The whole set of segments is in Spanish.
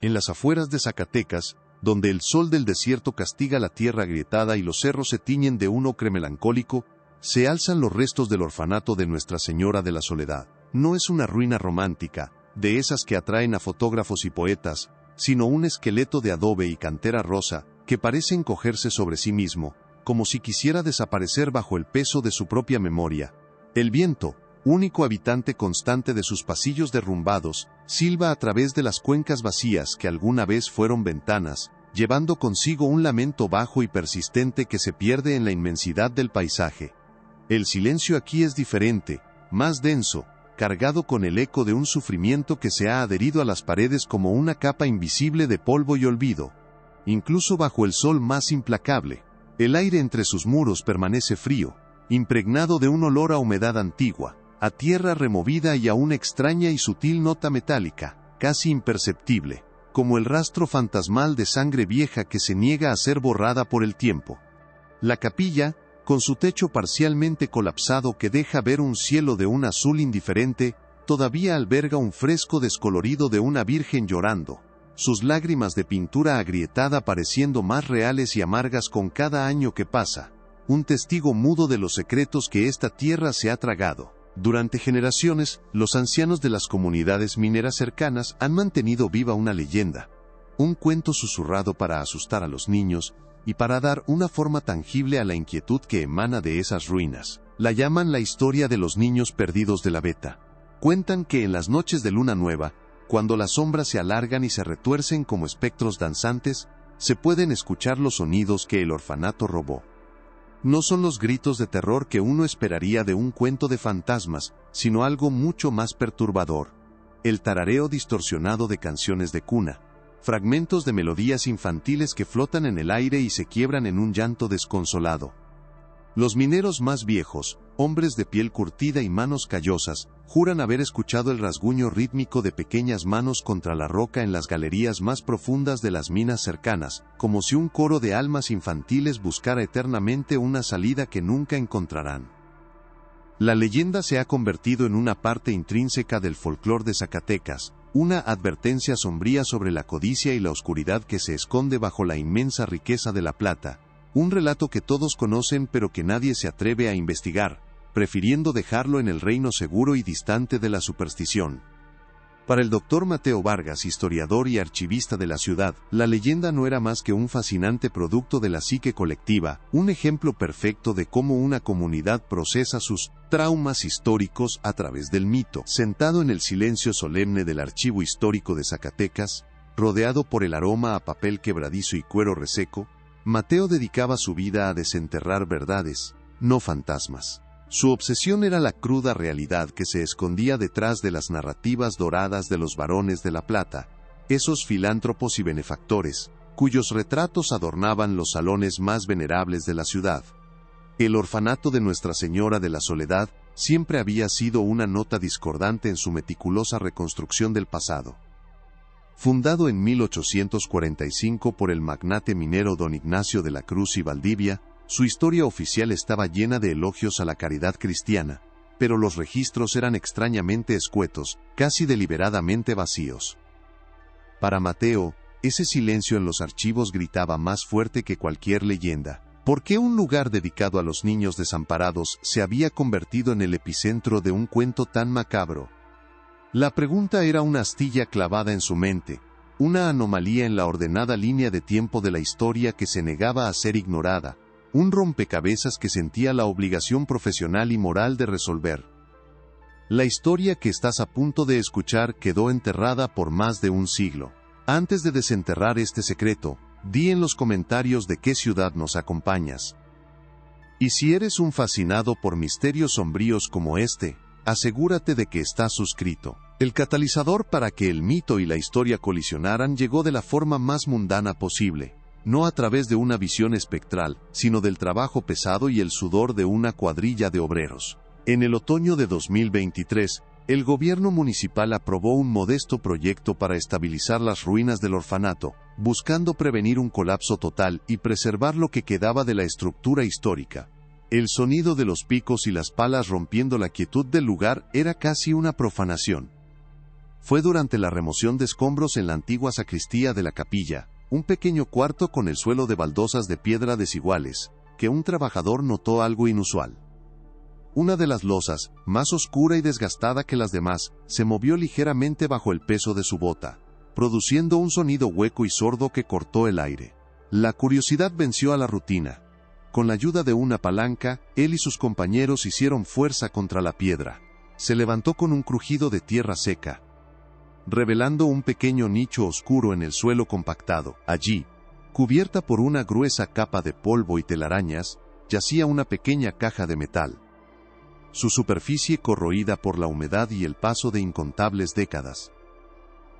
En las afueras de Zacatecas, donde el sol del desierto castiga la tierra agrietada y los cerros se tiñen de un ocre melancólico, se alzan los restos del orfanato de Nuestra Señora de la Soledad. No es una ruina romántica, de esas que atraen a fotógrafos y poetas, sino un esqueleto de adobe y cantera rosa, que parece encogerse sobre sí mismo, como si quisiera desaparecer bajo el peso de su propia memoria. El viento, único habitante constante de sus pasillos derrumbados, silba a través de las cuencas vacías que alguna vez fueron ventanas, llevando consigo un lamento bajo y persistente que se pierde en la inmensidad del paisaje. El silencio aquí es diferente, más denso, cargado con el eco de un sufrimiento que se ha adherido a las paredes como una capa invisible de polvo y olvido. Incluso bajo el sol más implacable, el aire entre sus muros permanece frío, impregnado de un olor a humedad antigua, a tierra removida y a una extraña y sutil nota metálica, casi imperceptible, como el rastro fantasmal de sangre vieja que se niega a ser borrada por el tiempo. La capilla, con su techo parcialmente colapsado que deja ver un cielo de un azul indiferente, todavía alberga un fresco descolorido de una virgen llorando, sus lágrimas de pintura agrietada pareciendo más reales y amargas con cada año que pasa, un testigo mudo de los secretos que esta tierra se ha tragado. Durante generaciones, los ancianos de las comunidades mineras cercanas han mantenido viva una leyenda, un cuento susurrado para asustar a los niños, y para dar una forma tangible a la inquietud que emana de esas ruinas. La llaman la historia de los niños perdidos de la Beta. Cuentan que en las noches de luna nueva, cuando las sombras se alargan y se retuercen como espectros danzantes, se pueden escuchar los sonidos que el orfanato robó. No son los gritos de terror que uno esperaría de un cuento de fantasmas, sino algo mucho más perturbador. El tarareo distorsionado de canciones de cuna, fragmentos de melodías infantiles que flotan en el aire y se quiebran en un llanto desconsolado. Los mineros más viejos, hombres de piel curtida y manos callosas, juran haber escuchado el rasguño rítmico de pequeñas manos contra la roca en las galerías más profundas de las minas cercanas, como si un coro de almas infantiles buscara eternamente una salida que nunca encontrarán. La leyenda se ha convertido en una parte intrínseca del folclore de Zacatecas, una advertencia sombría sobre la codicia y la oscuridad que se esconde bajo la inmensa riqueza de la plata, un relato que todos conocen pero que nadie se atreve a investigar, prefiriendo dejarlo en el reino seguro y distante de la superstición. Para el doctor Mateo Vargas, historiador y archivista de la ciudad, la leyenda no era más que un fascinante producto de la psique colectiva, un ejemplo perfecto de cómo una comunidad procesa sus traumas históricos a través del mito. Sentado en el silencio solemne del Archivo Histórico de Zacatecas, rodeado por el aroma a papel quebradizo y cuero reseco, Mateo dedicaba su vida a desenterrar verdades, no fantasmas. Su obsesión era la cruda realidad que se escondía detrás de las narrativas doradas de los varones de la plata, esos filántropos y benefactores, cuyos retratos adornaban los salones más venerables de la ciudad. El orfanato de Nuestra Señora de la Soledad siempre había sido una nota discordante en su meticulosa reconstrucción del pasado. Fundado en 1845 por el magnate minero don Ignacio de la Cruz y Valdivia, su historia oficial estaba llena de elogios a la caridad cristiana, pero los registros eran extrañamente escuetos, casi deliberadamente vacíos. Para Mateo, ese silencio en los archivos gritaba más fuerte que cualquier leyenda. ¿Por qué un lugar dedicado a los niños desamparados se había convertido en el epicentro de un cuento tan macabro? La pregunta era una astilla clavada en su mente, una anomalía en la ordenada línea de tiempo de la historia que se negaba a ser ignorada, un rompecabezas que sentía la obligación profesional y moral de resolver. La historia que estás a punto de escuchar quedó enterrada por más de un siglo. Antes de desenterrar este secreto, di en los comentarios de qué ciudad nos acompañas. Y si eres un fascinado por misterios sombríos como este, asegúrate de que estás suscrito. El catalizador para que el mito y la historia colisionaran llegó de la forma más mundana posible. No a través de una visión espectral, sino del trabajo pesado y el sudor de una cuadrilla de obreros. En el otoño de 2023, el gobierno municipal aprobó un modesto proyecto para estabilizar las ruinas del orfanato, buscando prevenir un colapso total y preservar lo que quedaba de la estructura histórica. El sonido de los picos y las palas rompiendo la quietud del lugar era casi una profanación. Fue durante la remoción de escombros en la antigua sacristía de la capilla, un pequeño cuarto con el suelo de baldosas de piedra desiguales, que un trabajador notó algo inusual. Una de las losas, más oscura y desgastada que las demás, se movió ligeramente bajo el peso de su bota, produciendo un sonido hueco y sordo que cortó el aire. La curiosidad venció a la rutina. Con la ayuda de una palanca, él y sus compañeros hicieron fuerza contra la piedra. Se levantó con un crujido de tierra seca, revelando un pequeño nicho oscuro en el suelo compactado. Allí, cubierta por una gruesa capa de polvo y telarañas, yacía una pequeña caja de metal. Su superficie corroída por la humedad y el paso de incontables décadas.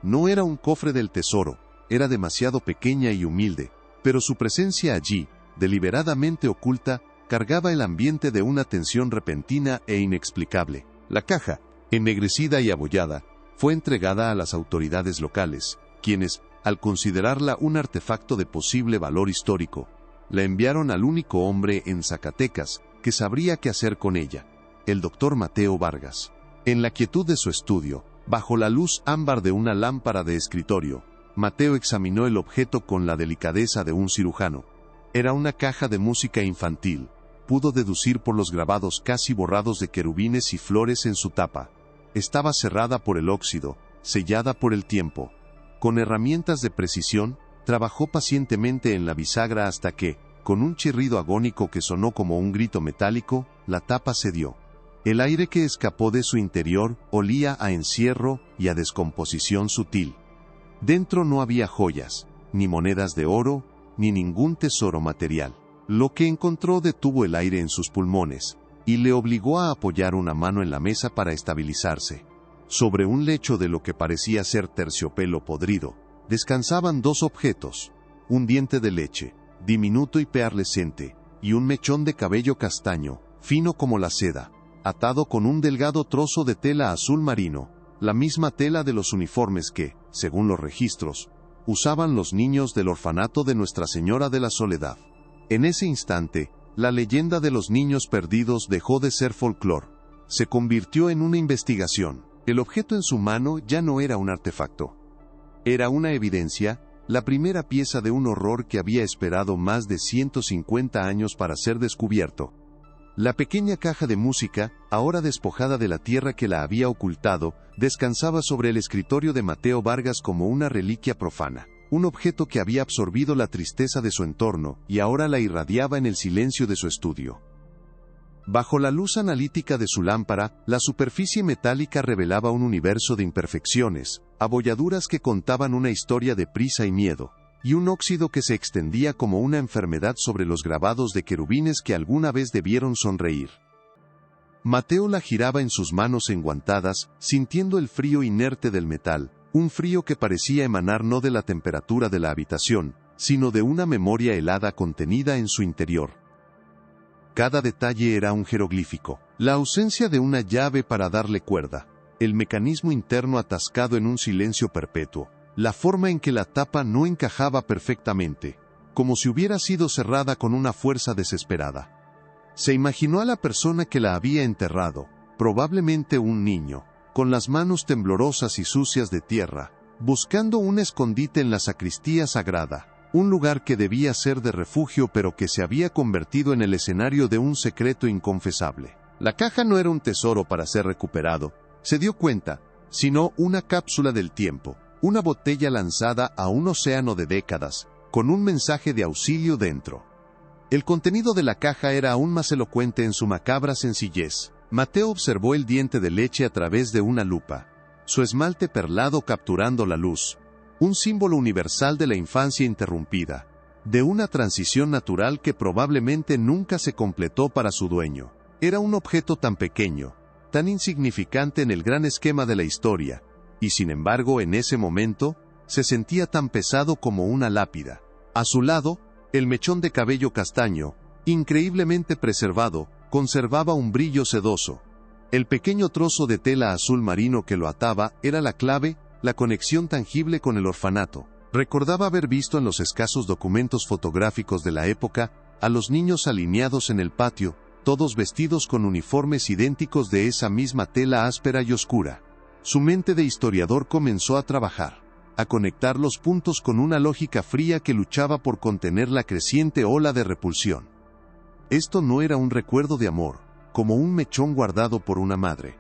No era un cofre del tesoro, era demasiado pequeña y humilde, pero su presencia allí, deliberadamente oculta, cargaba el ambiente de una tensión repentina e inexplicable. La caja, ennegrecida y abollada, fue entregada a las autoridades locales, quienes, al considerarla un artefacto de posible valor histórico, la enviaron al único hombre en Zacatecas que sabría qué hacer con ella, el doctor Mateo Vargas. En la quietud de su estudio, bajo la luz ámbar de una lámpara de escritorio, Mateo examinó el objeto con la delicadeza de un cirujano. Era una caja de música infantil. Pudo deducir por los grabados casi borrados de querubines y flores en su tapa. Estaba cerrada por el óxido, sellada por el tiempo. Con herramientas de precisión, trabajó pacientemente en la bisagra hasta que, con un chirrido agónico que sonó como un grito metálico, la tapa cedió. El aire que escapó de su interior olía a encierro y a descomposición sutil. Dentro no había joyas, ni monedas de oro, ni ningún tesoro material. Lo que encontró detuvo el aire en sus pulmones, y le obligó a apoyar una mano en la mesa para estabilizarse. Sobre un lecho de lo que parecía ser terciopelo podrido, descansaban dos objetos: un diente de leche, diminuto y pearlescente, y un mechón de cabello castaño, fino como la seda, atado con un delgado trozo de tela azul marino, la misma tela de los uniformes que, según los registros, usaban los niños del orfanato de Nuestra Señora de la Soledad. En ese instante, la leyenda de los niños perdidos dejó de ser folclore. Se convirtió en una investigación. El objeto en su mano ya no era un artefacto. Era una evidencia, la primera pieza de un horror que había esperado más de 150 años para ser descubierto. La pequeña caja de música, ahora despojada de la tierra que la había ocultado, descansaba sobre el escritorio de Mateo Vargas como una reliquia profana. Un objeto que había absorbido la tristeza de su entorno y ahora la irradiaba en el silencio de su estudio. Bajo la luz analítica de su lámpara, la superficie metálica revelaba un universo de imperfecciones, abolladuras que contaban una historia de prisa y miedo, y un óxido que se extendía como una enfermedad sobre los grabados de querubines que alguna vez debieron sonreír. Mateo la giraba en sus manos enguantadas, sintiendo el frío inerte del metal, un frío que parecía emanar no de la temperatura de la habitación, sino de una memoria helada contenida en su interior. Cada detalle era un jeroglífico. La ausencia de una llave para darle cuerda, el mecanismo interno atascado en un silencio perpetuo, la forma en que la tapa no encajaba perfectamente, como si hubiera sido cerrada con una fuerza desesperada. Se imaginó a la persona que la había enterrado, probablemente un niño, con las manos temblorosas y sucias de tierra, buscando un escondite en la sacristía sagrada, un lugar que debía ser de refugio pero que se había convertido en el escenario de un secreto inconfesable. La caja no era un tesoro para ser recuperado, se dio cuenta, sino una cápsula del tiempo, una botella lanzada a un océano de décadas, con un mensaje de auxilio dentro. El contenido de la caja era aún más elocuente en su macabra sencillez. Mateo observó el diente de leche a través de una lupa, su esmalte perlado capturando la luz, un símbolo universal de la infancia interrumpida, de una transición natural que probablemente nunca se completó para su dueño. Era un objeto tan pequeño, tan insignificante en el gran esquema de la historia, y sin embargo en ese momento, se sentía tan pesado como una lápida. A su lado, el mechón de cabello castaño, increíblemente preservado, conservaba un brillo sedoso. El pequeño trozo de tela azul marino que lo ataba era la clave, la conexión tangible con el orfanato. Recordaba haber visto en los escasos documentos fotográficos de la época a los niños alineados en el patio, todos vestidos con uniformes idénticos de esa misma tela áspera y oscura. Su mente de historiador comenzó a trabajar, a conectar los puntos con una lógica fría que luchaba por contener la creciente ola de repulsión. Esto no era un recuerdo de amor, como un mechón guardado por una madre.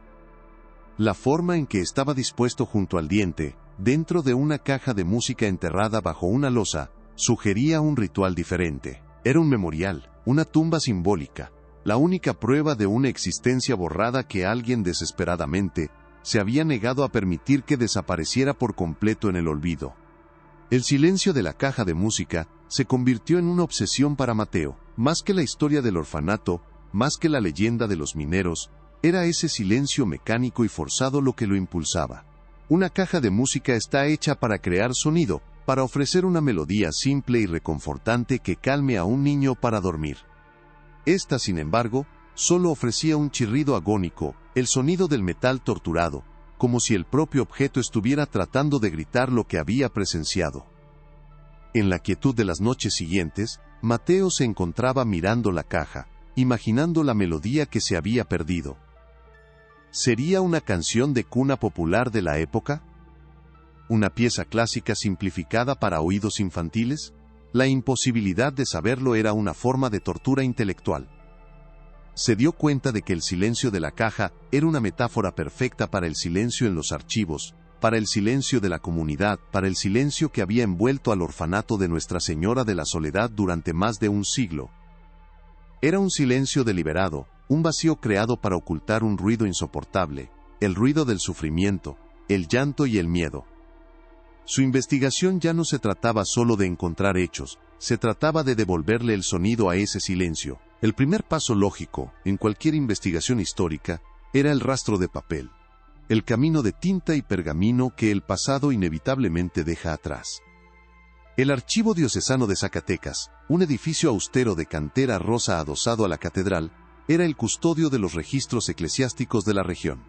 La forma en que estaba dispuesto junto al diente, dentro de una caja de música enterrada bajo una losa, sugería un ritual diferente. Era un memorial, una tumba simbólica, la única prueba de una existencia borrada que alguien desesperadamente se había negado a permitir que desapareciera por completo en el olvido. El silencio de la caja de música se convirtió en una obsesión para Mateo. Más que la historia del orfanato, más que la leyenda de los mineros, era ese silencio mecánico y forzado lo que lo impulsaba. Una caja de música está hecha para crear sonido, para ofrecer una melodía simple y reconfortante que calme a un niño para dormir. Esta, sin embargo, solo ofrecía un chirrido agónico, el sonido del metal torturado, como si el propio objeto estuviera tratando de gritar lo que había presenciado. En la quietud de las noches siguientes, Mateo se encontraba mirando la caja, imaginando la melodía que se había perdido. ¿Sería una canción de cuna popular de la época? ¿Una pieza clásica simplificada para oídos infantiles? La imposibilidad de saberlo era una forma de tortura intelectual. Se dio cuenta de que el silencio de la caja era una metáfora perfecta para el silencio en los archivos, para el silencio de la comunidad, para el silencio que había envuelto al orfanato de Nuestra Señora de la Soledad durante más de un siglo. Era un silencio deliberado, un vacío creado para ocultar un ruido insoportable, el ruido del sufrimiento, el llanto y el miedo. Su investigación ya no se trataba solo de encontrar hechos, se trataba de devolverle el sonido a ese silencio. El primer paso lógico, en cualquier investigación histórica, era el rastro de papel. El camino de tinta y pergamino que el pasado inevitablemente deja atrás. El Archivo Diocesano de Zacatecas, un edificio austero de cantera rosa adosado a la catedral, era el custodio de los registros eclesiásticos de la región.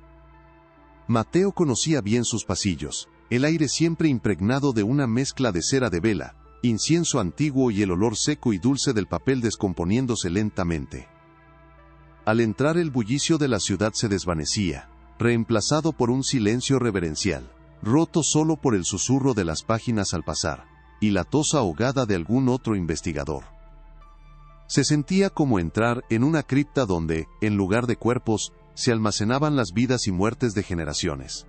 Mateo conocía bien sus pasillos, el aire siempre impregnado de una mezcla de cera de vela, incienso antiguo y el olor seco y dulce del papel descomponiéndose lentamente. Al entrar el bullicio de la ciudad se desvanecía, reemplazado por un silencio reverencial, roto solo por el susurro de las páginas al pasar, y la tos ahogada de algún otro investigador. Se sentía como entrar en una cripta donde, en lugar de cuerpos, se almacenaban las vidas y muertes de generaciones.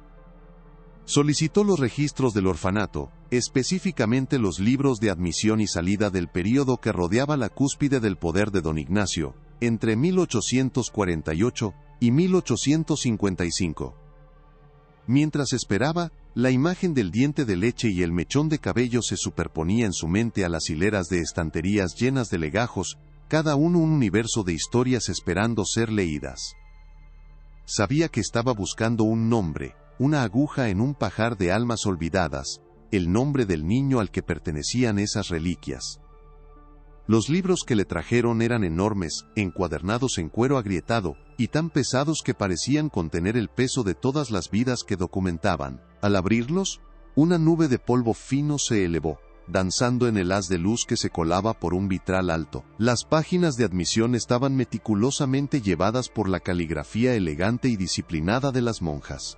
Solicitó los registros del orfanato, específicamente los libros de admisión y salida del período que rodeaba la cúspide del poder de don Ignacio, entre 1848 y 1855. Mientras esperaba, la imagen del diente de leche y el mechón de cabello se superponía en su mente a las hileras de estanterías llenas de legajos, cada uno un universo de historias esperando ser leídas. Sabía que estaba buscando un nombre, una aguja en un pajar de almas olvidadas, el nombre del niño al que pertenecían esas reliquias. Los libros que le trajeron eran enormes, encuadernados en cuero agrietado, y tan pesados que parecían contener el peso de todas las vidas que documentaban. Al abrirlos, una nube de polvo fino se elevó, danzando en el haz de luz que se colaba por un vitral alto. Las páginas de admisión estaban meticulosamente llevadas por la caligrafía elegante y disciplinada de las monjas.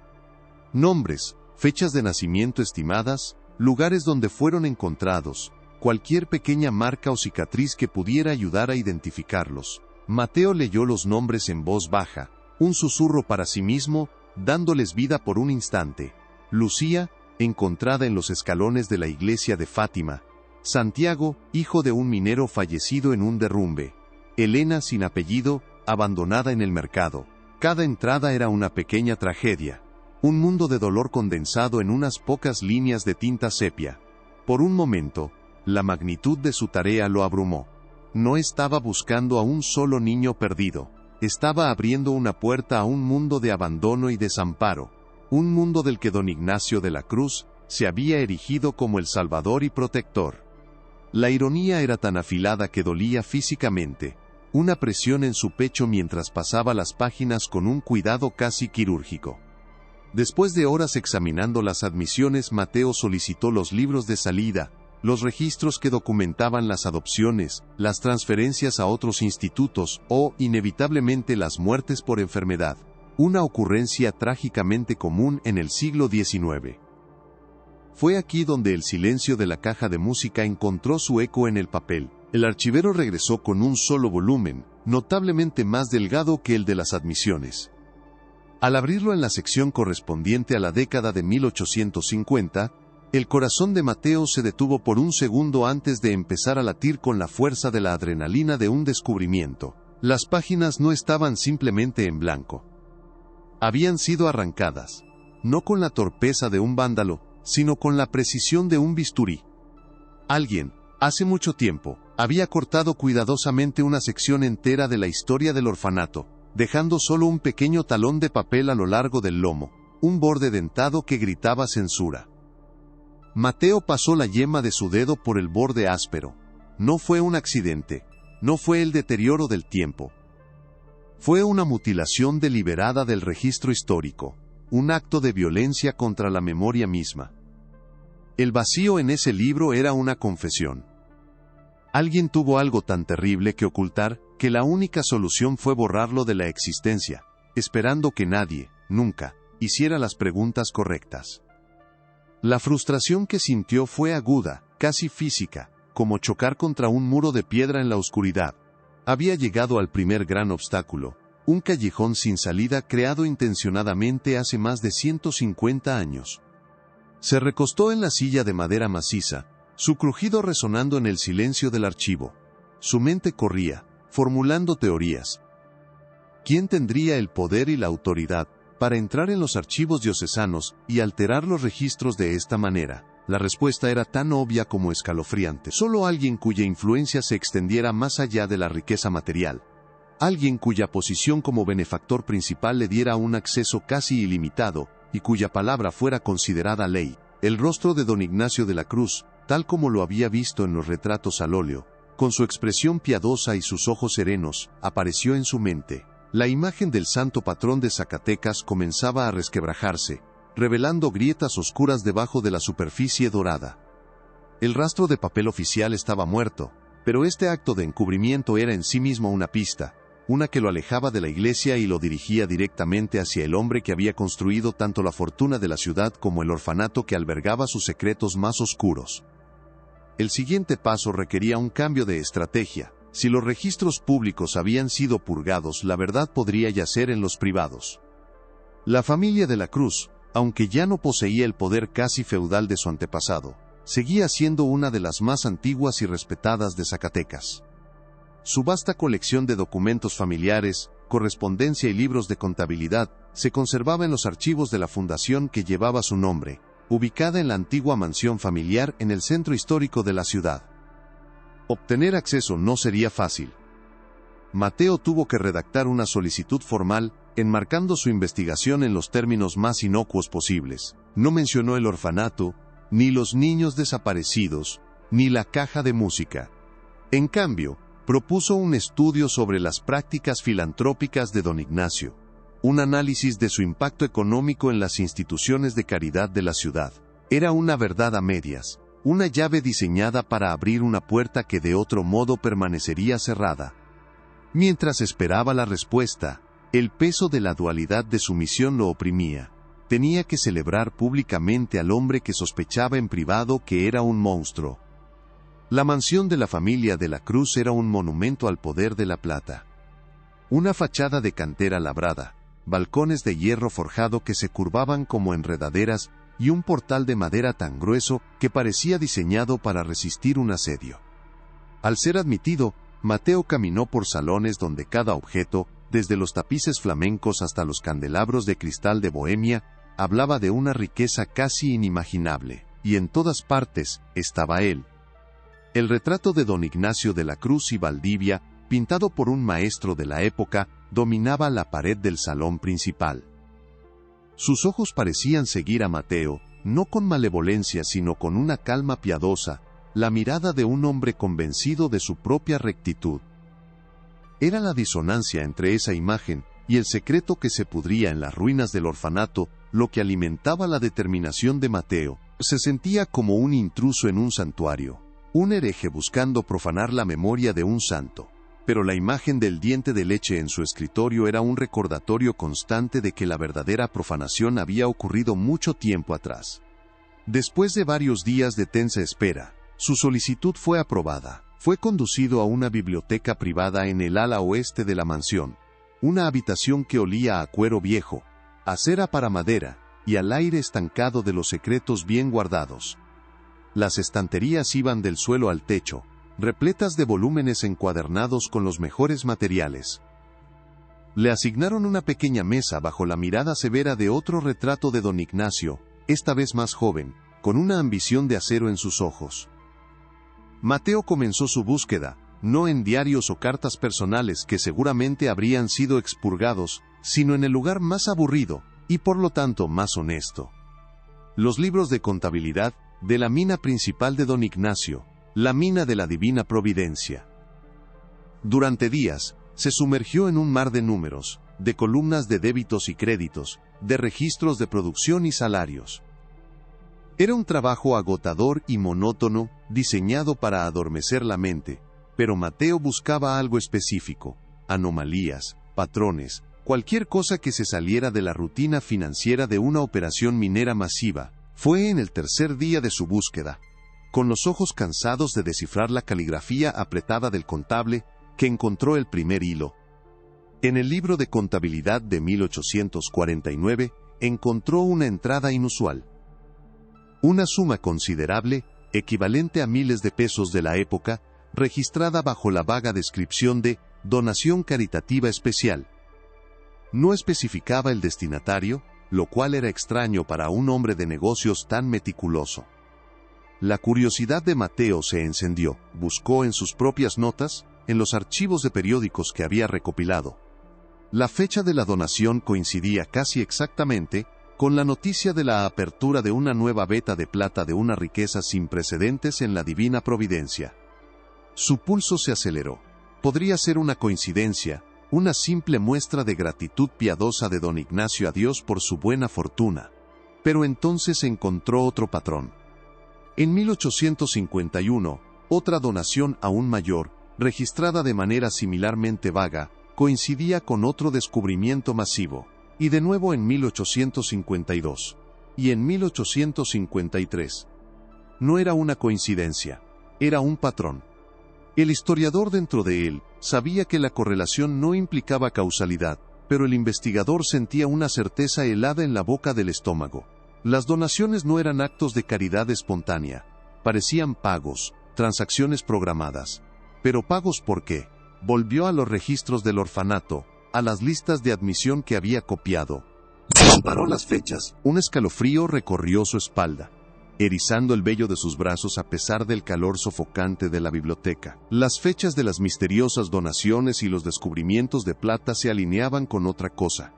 Nombres, fechas de nacimiento estimadas, lugares donde fueron encontrados, cualquier pequeña marca o cicatriz que pudiera ayudar a identificarlos. Mateo leyó los nombres en voz baja, un susurro para sí mismo, dándoles vida por un instante. Lucía, encontrada en los escalones de la iglesia de Fátima. Santiago, hijo de un minero fallecido en un derrumbe. Elena, sin apellido, abandonada en el mercado. Cada entrada era una pequeña tragedia. Un mundo de dolor condensado en unas pocas líneas de tinta sepia. Por un momento, la magnitud de su tarea lo abrumó. No estaba buscando a un solo niño perdido. Estaba abriendo una puerta a un mundo de abandono y desamparo. Un mundo del que don Ignacio de la Cruz se había erigido como el salvador y protector. La ironía era tan afilada que dolía físicamente. Una presión en su pecho mientras pasaba las páginas con un cuidado casi quirúrgico. Después de horas examinando las admisiones, Mateo solicitó los libros de salida, los registros que documentaban las adopciones, las transferencias a otros institutos o, inevitablemente, las muertes por enfermedad. una ocurrencia trágicamente común en el siglo XIX. Fue aquí donde el silencio de la caja de música encontró su eco en el papel. El archivero regresó con un solo volumen, notablemente más delgado que el de las admisiones. Al abrirlo en la sección correspondiente a la década de 1850, el corazón de Mateo se detuvo por un segundo antes de empezar a latir con la fuerza de la adrenalina de un descubrimiento. Las páginas no estaban simplemente en blanco. Habían sido arrancadas, no con la torpeza de un vándalo, sino con la precisión de un bisturí. Alguien, hace mucho tiempo, había cortado cuidadosamente una sección entera de la historia del orfanato, dejando solo un pequeño talón de papel a lo largo del lomo, un borde dentado que gritaba censura. Mateo pasó la yema de su dedo por el borde áspero. No fue un accidente, no fue el deterioro del tiempo. Fue una mutilación deliberada del registro histórico, un acto de violencia contra la memoria misma. El vacío en ese libro era una confesión. Alguien tuvo algo tan terrible que ocultar, que la única solución fue borrarlo de la existencia, esperando que nadie, nunca, hiciera las preguntas correctas. La frustración que sintió fue aguda, casi física, como chocar contra un muro de piedra en la oscuridad. Había llegado al primer gran obstáculo, un callejón sin salida creado intencionadamente hace más de 150 años. Se recostó en la silla de madera maciza, su crujido resonando en el silencio del archivo. Su mente corría, formulando teorías. ¿Quién tendría el poder y la autoridad para entrar en los archivos diocesanos y alterar los registros de esta manera? La respuesta era tan obvia como escalofriante. Solo alguien cuya influencia se extendiera más allá de la riqueza material. Alguien cuya posición como benefactor principal le diera un acceso casi ilimitado, y cuya palabra fuera considerada ley. El rostro de don Ignacio de la Cruz, tal como lo había visto en los retratos al óleo, con su expresión piadosa y sus ojos serenos, apareció en su mente. La imagen del santo patrón de Zacatecas comenzaba a resquebrajarse, revelando grietas oscuras debajo de la superficie dorada. El rastro de papel oficial estaba muerto, pero este acto de encubrimiento era en sí mismo una pista, una que lo alejaba de la iglesia y lo dirigía directamente hacia el hombre que había construido tanto la fortuna de la ciudad como el orfanato que albergaba sus secretos más oscuros. El siguiente paso requería un cambio de estrategia. Si los registros públicos habían sido purgados, la verdad podría yacer en los privados. La familia de la Cruz, aunque ya no poseía el poder casi feudal de su antepasado, seguía siendo una de las más antiguas y respetadas de Zacatecas. Su vasta colección de documentos familiares, correspondencia y libros de contabilidad se conservaba en los archivos de la fundación que llevaba su nombre, ubicada en la antigua mansión familiar en el centro histórico de la ciudad. Obtener acceso no sería fácil. Mateo tuvo que redactar una solicitud formal, enmarcando su investigación en los términos más inocuos posibles. No mencionó el orfanato, ni los niños desaparecidos, ni la caja de música. En cambio, propuso un estudio sobre las prácticas filantrópicas de don Ignacio, un análisis de su impacto económico en las instituciones de caridad de la ciudad. Era una verdad a medias, una llave diseñada para abrir una puerta que de otro modo permanecería cerrada. Mientras esperaba la respuesta, el peso de la dualidad de su misión lo oprimía. Tenía que celebrar públicamente al hombre que sospechaba en privado que era un monstruo. La mansión de la familia de la Cruz era un monumento al poder de la plata. Una fachada de cantera labrada, balcones de hierro forjado que se curvaban como enredaderas y un portal de madera tan grueso que parecía diseñado para resistir un asedio. Al ser admitido, Mateo caminó por salones donde cada objeto, desde los tapices flamencos hasta los candelabros de cristal de Bohemia, hablaba de una riqueza casi inimaginable, y en todas partes estaba él. El retrato de don Ignacio de la Cruz y Valdivia, pintado por un maestro de la época, dominaba la pared del salón principal. Sus ojos parecían seguir a Mateo, no con malevolencia sino con una calma piadosa, la mirada de un hombre convencido de su propia rectitud. Era la disonancia entre esa imagen y el secreto que se pudría en las ruinas del orfanato lo que alimentaba la determinación de Mateo. Se sentía como un intruso en un santuario, un hereje buscando profanar la memoria de un santo. pero la imagen del diente de leche en su escritorio era un recordatorio constante de que la verdadera profanación había ocurrido mucho tiempo atrás. Después de varios días de tensa espera, su solicitud fue aprobada. Fue conducido a una biblioteca privada en el ala oeste de la mansión, una habitación que olía a cuero viejo, a cera para madera, y al aire estancado de los secretos bien guardados. Las estanterías iban del suelo al techo, repletas de volúmenes encuadernados con los mejores materiales. Le asignaron una pequeña mesa bajo la mirada severa de otro retrato de don Ignacio, esta vez más joven, con una ambición de acero en sus ojos. Mateo comenzó su búsqueda, no en diarios o cartas personales que seguramente habrían sido expurgados, sino en el lugar más aburrido, y por lo tanto más honesto. Los libros de contabilidad, de la mina principal de don Ignacio, la mina de la Divina Providencia. Durante días, se sumergió en un mar de números, de columnas de débitos y créditos, de registros de producción y salarios. Era un trabajo agotador y monótono, diseñado para adormecer la mente, pero Mateo buscaba algo específico, anomalías, patrones, cualquier cosa que se saliera de la rutina financiera de una operación minera masiva. Fue en el tercer día de su búsqueda, con los ojos cansados de descifrar la caligrafía apretada del contable, que encontró el primer hilo. En el libro de contabilidad de 1849, encontró una entrada inusual. Una suma considerable, equivalente a miles de pesos de la época, registrada bajo la vaga descripción de «donación caritativa especial». No especificaba el destinatario, lo cual era extraño para un hombre de negocios tan meticuloso. La curiosidad de Mateo se encendió, buscó en sus propias notas, en los archivos de periódicos que había recopilado. La fecha de la donación coincidía casi exactamente con la noticia de la apertura de una nueva veta de plata de una riqueza sin precedentes en la Divina Providencia. Su pulso se aceleró. Podría ser una coincidencia, una simple muestra de gratitud piadosa de don Ignacio a Dios por su buena fortuna. Pero entonces encontró otro patrón. En 1851, otra donación aún mayor, registrada de manera similarmente vaga, coincidía con otro descubrimiento masivo, y de nuevo en 1852, y en 1853. No era una coincidencia, era un patrón. El historiador dentro de él sabía que la correlación no implicaba causalidad, pero el investigador sentía una certeza helada en la boca del estómago. Las donaciones no eran actos de caridad espontánea, parecían pagos, transacciones programadas. Pero ¿pagos por qué? Volvió a los registros del orfanato, a las listas de admisión que había copiado. Comparó las fechas. Un escalofrío recorrió su espalda, erizando el vello de sus brazos a pesar del calor sofocante de la biblioteca. Las fechas de las misteriosas donaciones y los descubrimientos de plata se alineaban con otra cosa.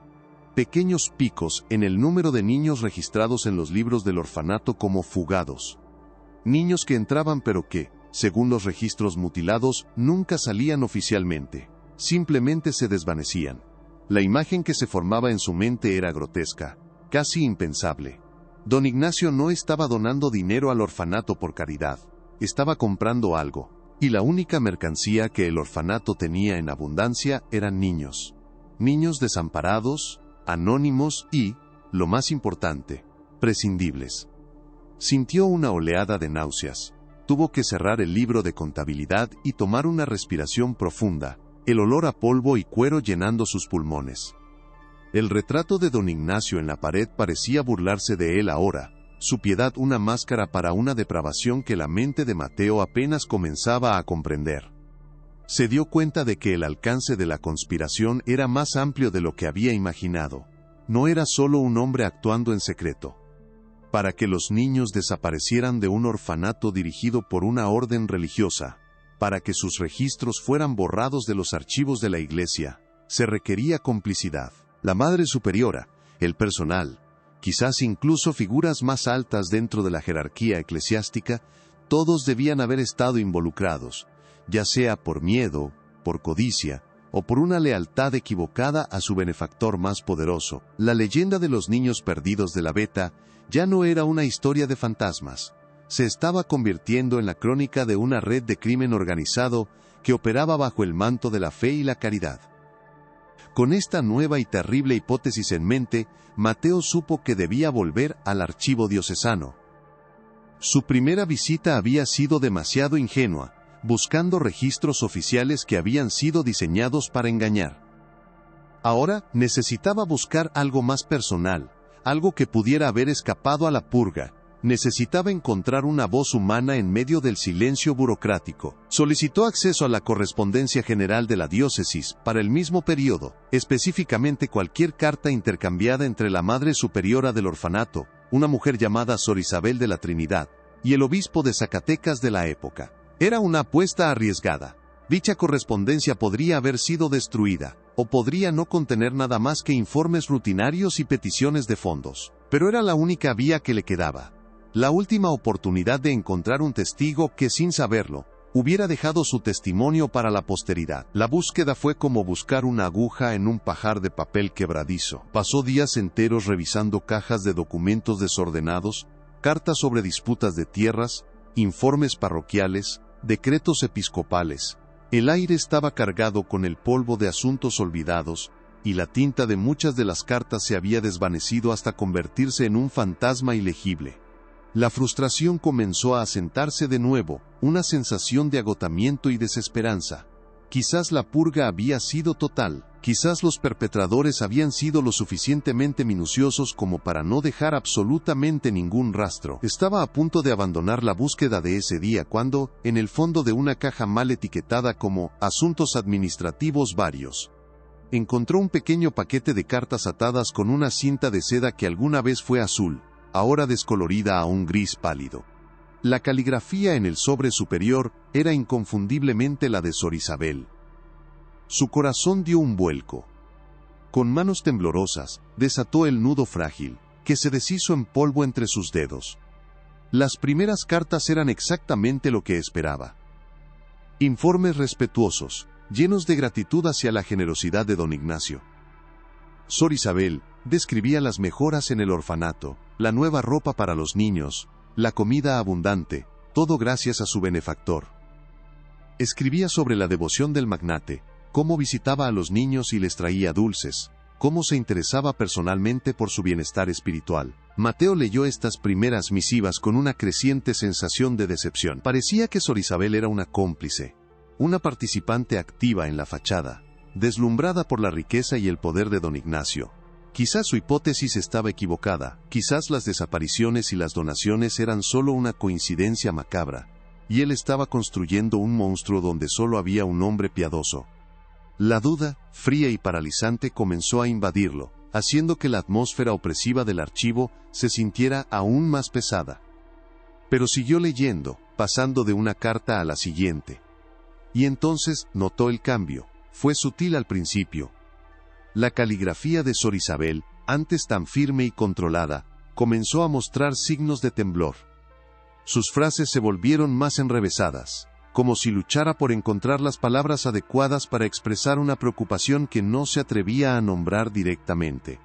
Pequeños picos en el número de niños registrados en los libros del orfanato como fugados. Niños que entraban pero que, según los registros mutilados, nunca salían oficialmente. Simplemente se desvanecían. La imagen que se formaba en su mente era grotesca, casi impensable. Don Ignacio no estaba donando dinero al orfanato por caridad, estaba comprando algo, y la única mercancía que el orfanato tenía en abundancia eran niños. Niños desamparados, anónimos y, lo más importante, prescindibles. Sintió una oleada de náuseas. Tuvo que cerrar el libro de contabilidad y tomar una respiración profunda, el olor a polvo y cuero llenando sus pulmones. El retrato de don Ignacio en la pared parecía burlarse de él ahora, su piedad una máscara para una depravación que la mente de Mateo apenas comenzaba a comprender. Se dio cuenta de que el alcance de la conspiración era más amplio de lo que había imaginado. No era solo un hombre actuando en secreto. Para que los niños desaparecieran de un orfanato dirigido por una orden religiosa, para que sus registros fueran borrados de los archivos de la iglesia, se requería complicidad. La Madre Superiora, el personal, quizás incluso figuras más altas dentro de la jerarquía eclesiástica, todos debían haber estado involucrados, ya sea por miedo, por codicia, o por una lealtad equivocada a su benefactor más poderoso. La leyenda de los niños perdidos de la Beta ya no era una historia de fantasmas. Se estaba convirtiendo en la crónica de una red de crimen organizado que operaba bajo el manto de la fe y la caridad. Con esta nueva y terrible hipótesis en mente, Mateo supo que debía volver al archivo diocesano. Su primera visita había sido demasiado ingenua, buscando registros oficiales que habían sido diseñados para engañar. Ahora necesitaba buscar algo más personal, algo que pudiera haber escapado a la purga. Necesitaba encontrar una voz humana en medio del silencio burocrático. Solicitó acceso a la correspondencia general de la diócesis para el mismo periodo, específicamente cualquier carta intercambiada entre la Madre Superiora del Orfanato, una mujer llamada Sor Isabel de la Trinidad, y el obispo de Zacatecas de la época. Era una apuesta arriesgada. Dicha correspondencia podría haber sido destruida, o podría no contener nada más que informes rutinarios y peticiones de fondos. Pero era la única vía que le quedaba. La última oportunidad de encontrar un testigo que, sin saberlo, hubiera dejado su testimonio para la posteridad. La búsqueda fue como buscar una aguja en un pajar de papel quebradizo. Pasó días enteros revisando cajas de documentos desordenados, cartas sobre disputas de tierras, informes parroquiales, decretos episcopales. El aire estaba cargado con el polvo de asuntos olvidados, y la tinta de muchas de las cartas se había desvanecido hasta convertirse en un fantasma ilegible. La frustración comenzó a asentarse de nuevo, una sensación de agotamiento y desesperanza. Quizás la purga había sido total, quizás los perpetradores habían sido lo suficientemente minuciosos como para no dejar absolutamente ningún rastro. Estaba a punto de abandonar la búsqueda de ese día cuando, en el fondo de una caja mal etiquetada como «Asuntos administrativos varios», encontró un pequeño paquete de cartas atadas con una cinta de seda que alguna vez fue azul, ahora descolorida a un gris pálido. La caligrafía en el sobre superior era inconfundiblemente la de Sor Isabel. Su corazón dio un vuelco. Con manos temblorosas, desató el nudo frágil, que se deshizo en polvo entre sus dedos. Las primeras cartas eran exactamente lo que esperaba. Informes respetuosos, llenos de gratitud hacia la generosidad de don Ignacio. Sor Isabel describía las mejoras en el orfanato, la nueva ropa para los niños, la comida abundante, todo gracias a su benefactor. Escribía sobre la devoción del magnate, cómo visitaba a los niños y les traía dulces, cómo se interesaba personalmente por su bienestar espiritual. Mateo leyó estas primeras misivas con una creciente sensación de decepción. Parecía que Sor Isabel era una cómplice, una participante activa en la fachada, deslumbrada por la riqueza y el poder de don Ignacio. Quizás su hipótesis estaba equivocada, quizás las desapariciones y las donaciones eran solo una coincidencia macabra, y él estaba construyendo un monstruo donde solo había un hombre piadoso. La duda, fría y paralizante, comenzó a invadirlo, haciendo que la atmósfera opresiva del archivo se sintiera aún más pesada. Pero siguió leyendo, pasando de una carta a la siguiente. Y entonces notó el cambio. Fue sutil al principio. La caligrafía de Sor Isabel, antes tan firme y controlada, comenzó a mostrar signos de temblor. Sus frases se volvieron más enrevesadas, como si luchara por encontrar las palabras adecuadas para expresar una preocupación que no se atrevía a nombrar directamente.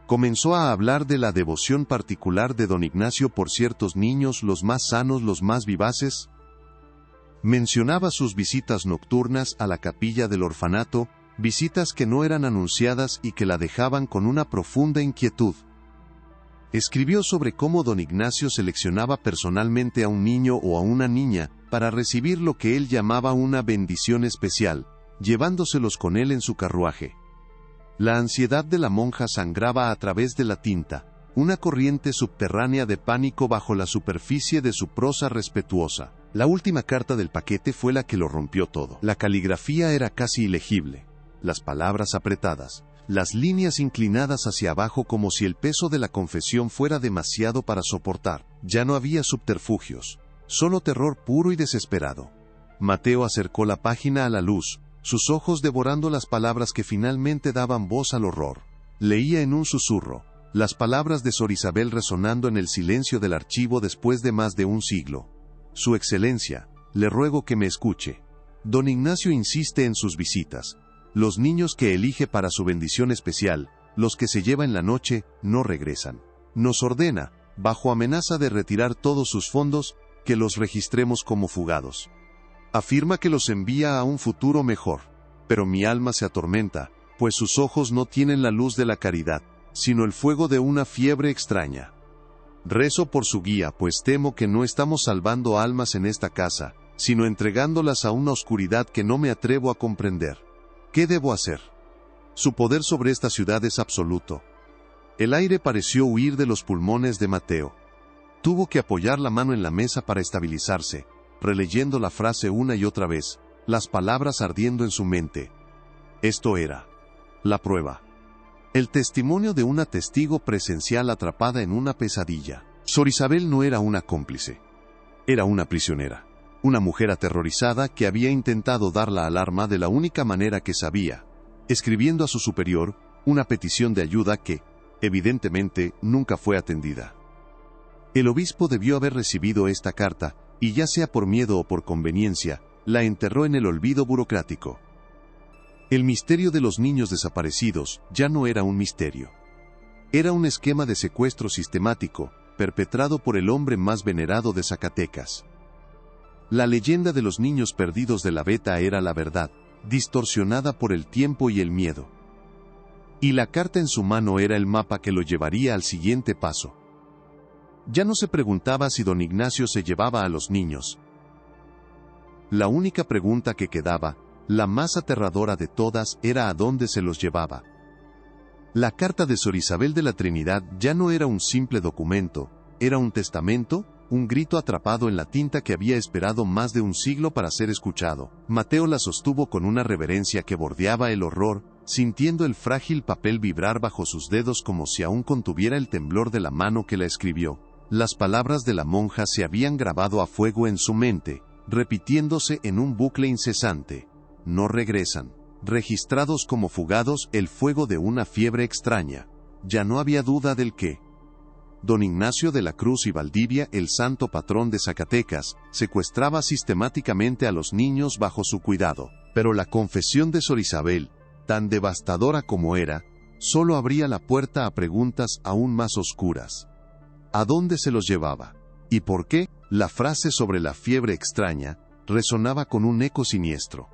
Comenzó a hablar de la devoción particular de don Ignacio por ciertos niños, los más sanos, los más vivaces. Mencionaba sus visitas nocturnas a la capilla del orfanato, visitas que no eran anunciadas y que la dejaban con una profunda inquietud. Escribió sobre cómo don Ignacio seleccionaba personalmente a un niño o a una niña para recibir lo que él llamaba una bendición especial, llevándoselos con él en su carruaje. La ansiedad de la monja sangraba a través de la tinta, una corriente subterránea de pánico bajo la superficie de su prosa respetuosa. La última carta del paquete fue la que lo rompió todo. La caligrafía era casi ilegible. Las palabras apretadas, las líneas inclinadas hacia abajo como si el peso de la confesión fuera demasiado para soportar. Ya no había subterfugios, solo terror puro y desesperado. Mateo acercó la página a la luz, sus ojos devorando las palabras que finalmente daban voz al horror. Leía en un susurro, las palabras de Sor Isabel resonando en el silencio del archivo después de más de un siglo. Su Excelencia, le ruego que me escuche. Don Ignacio insiste en sus visitas. Los niños que elige para su bendición especial, los que se lleva en la noche, no regresan. Nos ordena, bajo amenaza de retirar todos sus fondos, que los registremos como fugados. Afirma que los envía a un futuro mejor. Pero mi alma se atormenta, pues sus ojos no tienen la luz de la caridad, sino el fuego de una fiebre extraña. Rezo por su guía, pues temo que no estamos salvando almas en esta casa, sino entregándolas a una oscuridad que no me atrevo a comprender. ¿Qué debo hacer? Su poder sobre esta ciudad es absoluto. El aire pareció huir de los pulmones de Mateo. Tuvo que apoyar la mano en la mesa para estabilizarse, releyendo la frase una y otra vez, las palabras ardiendo en su mente. Esto era la prueba. El testimonio de una testigo presencial atrapada en una pesadilla. Sor Isabel no era una cómplice. Era una prisionera. Una mujer aterrorizada que había intentado dar la alarma de la única manera que sabía, escribiendo a su superior una petición de ayuda que, evidentemente, nunca fue atendida. El obispo debió haber recibido esta carta, y ya sea por miedo o por conveniencia, la enterró en el olvido burocrático. El misterio de los niños desaparecidos ya no era un misterio. Era un esquema de secuestro sistemático, perpetrado por el hombre más venerado de Zacatecas. La leyenda de los niños perdidos de la Beta era la verdad, distorsionada por el tiempo y el miedo. Y la carta en su mano era el mapa que lo llevaría al siguiente paso. Ya no se preguntaba si don Ignacio se llevaba a los niños. La única pregunta que quedaba, la más aterradora de todas, era a dónde se los llevaba. La carta de Sor Isabel de la Trinidad ya no era un simple documento, era un testamento, un grito atrapado en la tinta que había esperado más de un siglo para ser escuchado. Mateo la sostuvo con una reverencia que bordeaba el horror, sintiendo el frágil papel vibrar bajo sus dedos como si aún contuviera el temblor de la mano que la escribió. Las palabras de la monja se habían grabado a fuego en su mente, repitiéndose en un bucle incesante. No regresan. Registrados como fugados, el fuego de una fiebre extraña. Ya no había duda del que don Ignacio de la Cruz y Valdivia, el santo patrón de Zacatecas, secuestraba sistemáticamente a los niños bajo su cuidado. Pero la confesión de Sor Isabel, tan devastadora como era, solo abría la puerta a preguntas aún más oscuras. ¿A dónde se los llevaba? ¿Y por qué? La frase sobre la fiebre extraña resonaba con un eco siniestro.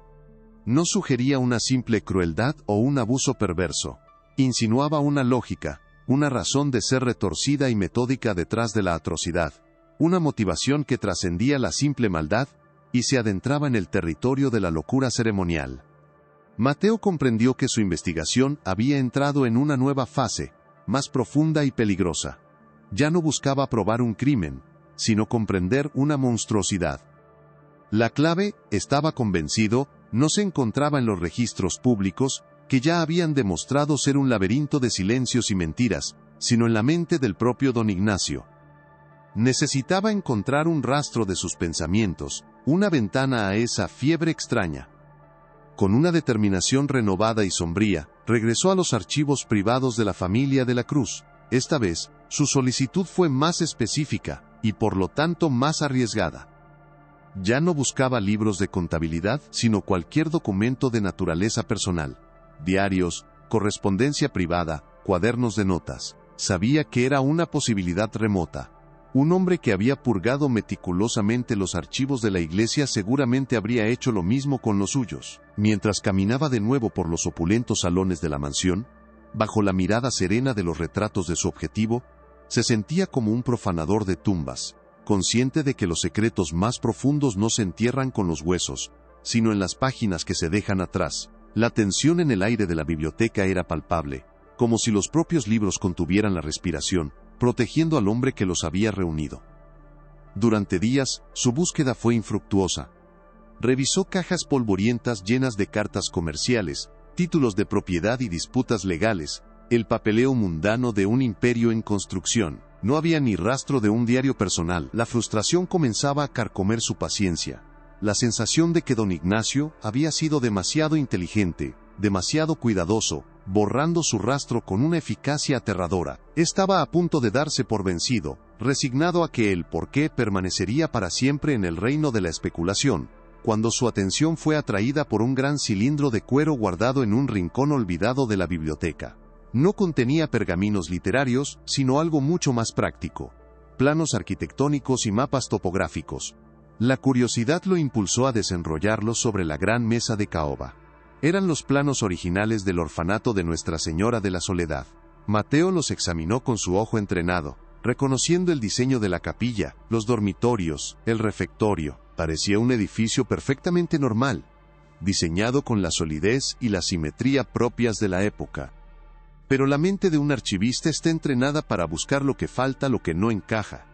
No sugería una simple crueldad o un abuso perverso. Insinuaba una lógica, una razón de ser retorcida y metódica detrás de la atrocidad, una motivación que trascendía la simple maldad y se adentraba en el territorio de la locura ceremonial. Mateo comprendió que su investigación había entrado en una nueva fase, más profunda y peligrosa. Ya no buscaba probar un crimen, sino comprender una monstruosidad. La clave, estaba convencido, no se encontraba en los registros públicos, que ya habían demostrado ser un laberinto de silencios y mentiras, sino en la mente del propio don Ignacio. Necesitaba encontrar un rastro de sus pensamientos, una ventana a esa fiebre extraña. Con una determinación renovada y sombría, regresó a los archivos privados de la familia de la Cruz. Esta vez, su solicitud fue más específica, y por lo tanto más arriesgada. Ya no buscaba libros de contabilidad, sino cualquier documento de naturaleza personal. Diarios, correspondencia privada, cuadernos de notas. Sabía que era una posibilidad remota. Un hombre que había purgado meticulosamente los archivos de la iglesia seguramente habría hecho lo mismo con los suyos. Mientras caminaba de nuevo por los opulentos salones de la mansión, bajo la mirada serena de los retratos de su objetivo, se sentía como un profanador de tumbas, consciente de que los secretos más profundos no se entierran con los huesos, sino en las páginas que se dejan atrás. La tensión en el aire de la biblioteca era palpable, como si los propios libros contuvieran la respiración, protegiendo al hombre que los había reunido. Durante días, su búsqueda fue infructuosa. Revisó cajas polvorientas llenas de cartas comerciales, títulos de propiedad y disputas legales, el papeleo mundano de un imperio en construcción. No había ni rastro de un diario personal. La frustración comenzaba a carcomer su paciencia. La sensación de que don Ignacio había sido demasiado inteligente, demasiado cuidadoso, borrando su rastro con una eficacia aterradora. Estaba a punto de darse por vencido, resignado a que el porqué permanecería para siempre en el reino de la especulación, cuando su atención fue atraída por un gran cilindro de cuero guardado en un rincón olvidado de la biblioteca. No contenía pergaminos literarios, sino algo mucho más práctico: planos arquitectónicos y mapas topográficos. La curiosidad lo impulsó a desenrollarlos sobre la gran mesa de caoba. Eran los planos originales del orfanato de Nuestra Señora de la Soledad. Mateo los examinó con su ojo entrenado, reconociendo el diseño de la capilla, los dormitorios, el refectorio. Parecía un edificio perfectamente normal, diseñado con la solidez y la simetría propias de la época. Pero la mente de un archivista está entrenada para buscar lo que falta, lo que no encaja.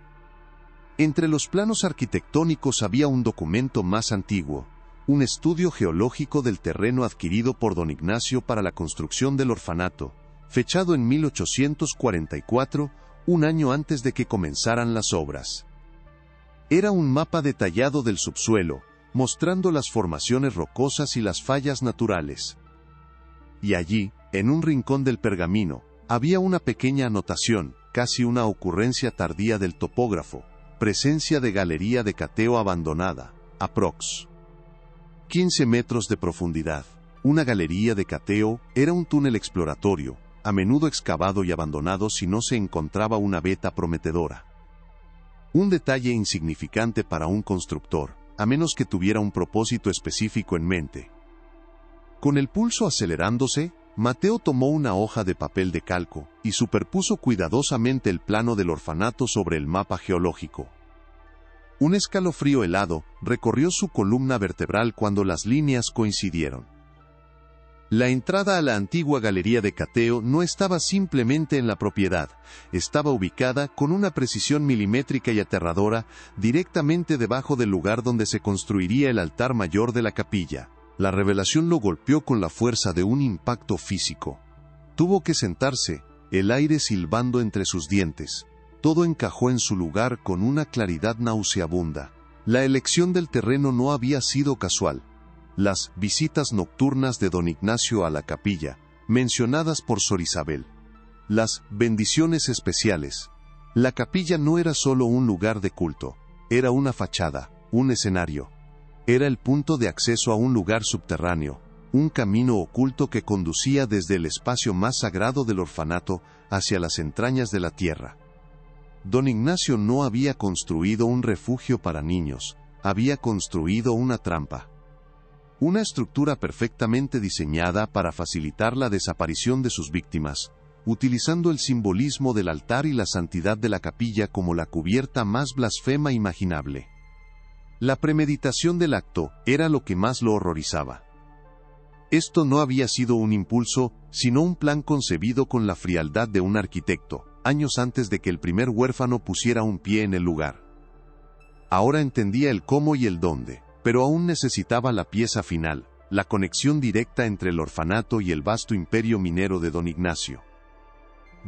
Entre los planos arquitectónicos había un documento más antiguo, un estudio geológico del terreno adquirido por don Ignacio para la construcción del orfanato, fechado en 1844, un año antes de que comenzaran las obras. Era un mapa detallado del subsuelo, mostrando las formaciones rocosas y las fallas naturales. Y allí, en un rincón del pergamino, había una pequeña anotación, casi una ocurrencia tardía del topógrafo: presencia de galería de cateo abandonada, aprox. 15 metros de profundidad. Una galería de cateo era un túnel exploratorio, a menudo excavado y abandonado si no se encontraba una veta prometedora. Un detalle insignificante para un constructor, a menos que tuviera un propósito específico en mente. Con el pulso acelerándose, Mateo tomó una hoja de papel de calco y superpuso cuidadosamente el plano del orfanato sobre el mapa geológico. Un escalofrío helado recorrió su columna vertebral cuando las líneas coincidieron. La entrada a la antigua galería de cateo no estaba simplemente en la propiedad, estaba ubicada con una precisión milimétrica y aterradora directamente debajo del lugar donde se construiría el altar mayor de la capilla. La revelación lo golpeó con la fuerza de un impacto físico. Tuvo que sentarse, el aire silbando entre sus dientes. Todo encajó en su lugar con una claridad nauseabunda. La elección del terreno no había sido casual. Las visitas nocturnas de don Ignacio a la capilla, mencionadas por Sor Isabel. Las bendiciones especiales. La capilla no era solo un lugar de culto, era una fachada, un escenario. Era el punto de acceso a un lugar subterráneo, un camino oculto que conducía desde el espacio más sagrado del orfanato hacia las entrañas de la tierra. Don Ignacio no había construido un refugio para niños, había construido una trampa. Una estructura perfectamente diseñada para facilitar la desaparición de sus víctimas, utilizando el simbolismo del altar y la santidad de la capilla como la cubierta más blasfema imaginable. La premeditación del acto era lo que más lo horrorizaba. Esto no había sido un impulso, sino un plan concebido con la frialdad de un arquitecto, años antes de que el primer huérfano pusiera un pie en el lugar. Ahora entendía el cómo y el dónde, pero aún necesitaba la pieza final, la conexión directa entre el orfanato y el vasto imperio minero de don Ignacio.